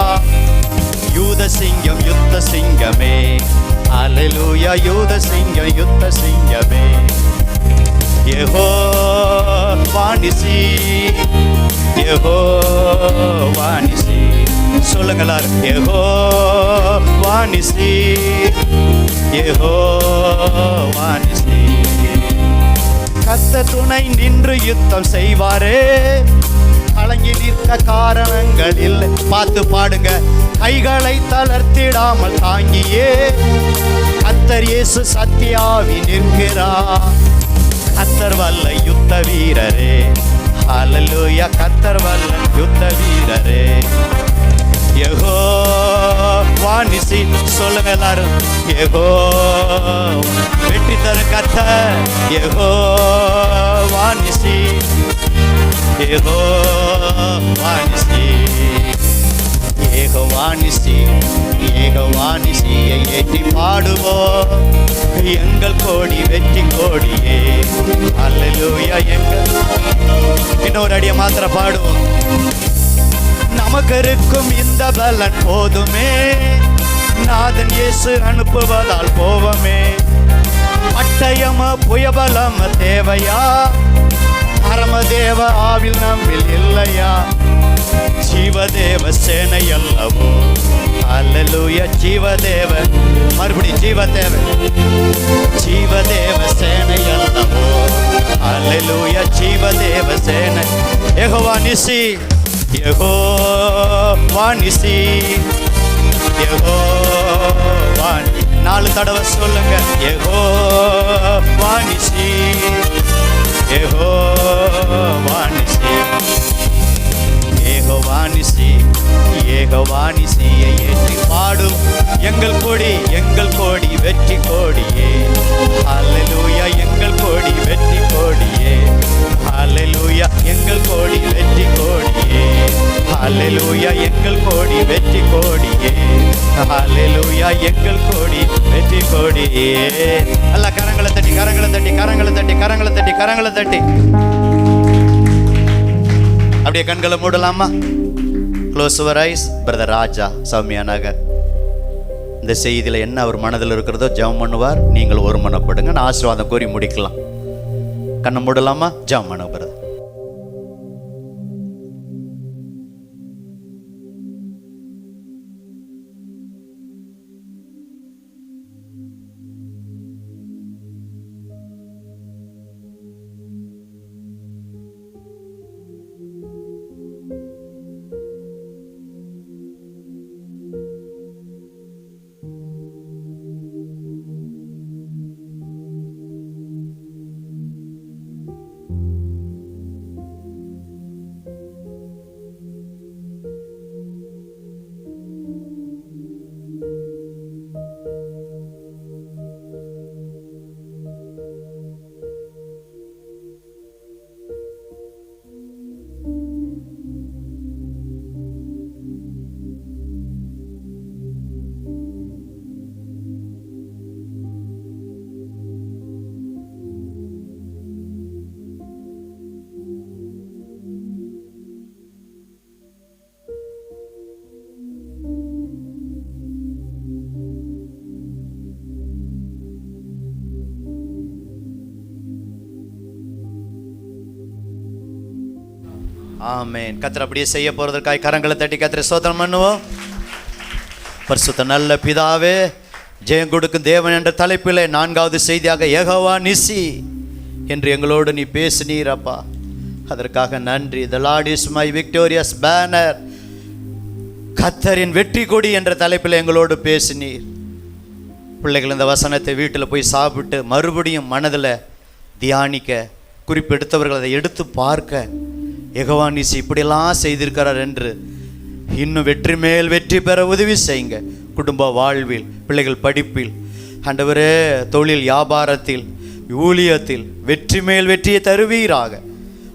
யூத சிங்கம் யுத்த சிங்கமே, ஹல்லேலூயா. யூத சிங்கம் யுத்த சிங்கமே. யெகோவா நிசி, யெகோவா நிசி. சொல்லுங்களார். யெகோவா நிசி, யெகோவா நிசி. கர்த்தர் துணை நின்று யுத்தம் செய்வாரே, கலங்கி நிற்க காரணங்கள் இல்லை. பார்த்து பாடுங்க. கைகளை தளர்த்திடாமல் தாங்கியே கர்த்தர் இயேசு சத்தியாவி நிற்கிறார். கர்த்தர் வல்ல யுத்த வீரரே, ஹல்லேலூயா. கர்த்தர் வல்ல யுத்த வீரரே, யெகோவா நிசி. சொல்லுங்க எல்லாரும், யெகோவா வெற்றி தரும் கர்த்தர், யெகோவா நிசி, யெகோவா நிசி, யெகோவா நிசி, யெகோவா நிசியை ஏற்றி பாடுவோம். எங்கள் கோடி வெற்றி கோடியே, அல்லேலூயா. எங்கள் இன்னொரு அடியை மாத்திர பாடுவோம். நமக்கு இருக்கும் இந்த பலன் போதுமே, நாதன் இயேசு அனுப்புவதால் போவமே. பட்டயம புயபலம் தேவையா, பரமதேவ ஆவில் நம்மில் இல்லையா? ஜீவதேவ சேனை அல்லவோ, அல்லேலூயா. ஜீவதேவ, மறுபடி ஜீவதேவ, ஜீவதேவ சேனை அல்லவோ, அல்லேலூயா. ஜீவதேவ சேனை, யெகோவா நிசி, யெகோவா நிசி, யெகோவா. 4 தடவை சொல்லுங்க, யெகோவா நிசி, யெகோவா நிசி, யெகோவா நிசி, யெகோவா நிசியை ஏற்றி பாடும். எங்கள் கொடி, எங்கள் கோடி வெற்றி கோடியே, அல்லேலூயா. எங்கள் கோடி வெற்றி கோடியே, அல்லேலூயா. எங்கள் கோடி வெற்றி கோடியே, அல்லேலூயா. எங்கள் கோடி வெற்றி கோடியே, அல்லேலூயா. எங்கள் கோடி வெற்றி கோடியே. அல்ல கரங்களை தட்டி, கரங்களை தட்டி, கரங்களை தட்டி, கரங்களை தட்டி, கரங்களை தட்டி. அப்படியே கண்களை மூடலாமா? Close your eyes. Brother Raja Soumya Nagar இந்த செய்தியில் என்ன அவர் மனதில் இருக்கிறதோ ஜெபம் பண்ணுவார். நீங்கள் ஒரு மனப்படுங்க. நான் ஆசீர்வாதம் கோரி முடிக்கலாம். கண்ணை மூடலாமா? ஜெபம் பண்ணுங்க பிரதர். ஆமென். கர்த்தர் அப்படியே செய்ய போறதற்காக கரங்களை தட்டி கர்த்தரை ஸ்தோத்திரம் பண்ணுவோம். பரிசுத்த நல்ல பிதாவே, ஜெயம் கொடுக்கும் தேவன் என்ற தலைப்பில் 4வது செய்தியாக யெகோவா நிசி என்று எங்களோடு நீ பேசினீர் அப்பா. அதற்காக நன்றி. The Lord is my victorious banner. கர்த்தரின் வெற்றி கொடி என்ற தலைப்பில் எங்களோடு பேசினீர். பிள்ளைகள் இந்த வசனத்தை வீட்டில் போய் சாப்பிட்டு மறுபடியும் மனதில் தியானிக்க, குறிப்பெடுத்தவர்கள் அதை எடுத்து பார்க்க, யெகோவா நிசி இப்படியெல்லாம் செய்திருக்கிறார் என்று இன்னும் வெற்றி மேல் வெற்றி பெற உதவி செய்யுங்க. குடும்ப வாழ்வில், பிள்ளைகள் படிப்பில், ஆண்டவரே தொழில் வியாபாரத்தில், ஊழியத்தில் வெற்றி மேல் வெற்றியை தருவீராக.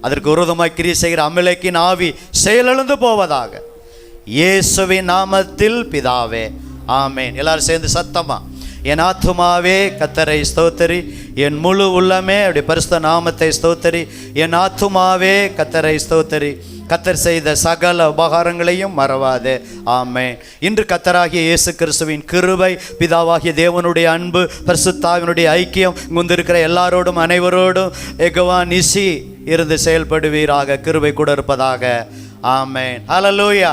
அதற்கு விரோதமாய் கிரியை செய்கிற அமலேக்கின் ஆவி செயலிழந்து போவதாக இயேசுவின் நாமத்தில் பிதாவே, ஆமேன். எல்லாரும் சேர்ந்து சத்தமா, என் ஆத்துமாவே கர்த்தரை ஸ்தோத்திரி, என் முழு உள்ளமே அப்படி பரிசுத்த நாமத்தை ஸ்தோத்திரி, என் ஆத்துமாவே கர்த்தரை ஸ்தோத்திரி, கர்த்தர் செய்த சகல உபகாரங்களையும் மறவாதே. ஆமென். இன்று கர்த்தராகிய இயேசு கிறிஸ்துவின் கிருபை, பிதாவாகிய தேவனுடைய அன்பு, பரிசுத்தாவினுடைய ஐக்கியம் முந்திருக்கிற எல்லாரோடும் அனைவரோடும் யெகோவா நிசி இருந்து செயல்படுவீராக. கிருபை கூட இருப்பதாக. ஆமென். ஹல்லேலூயா.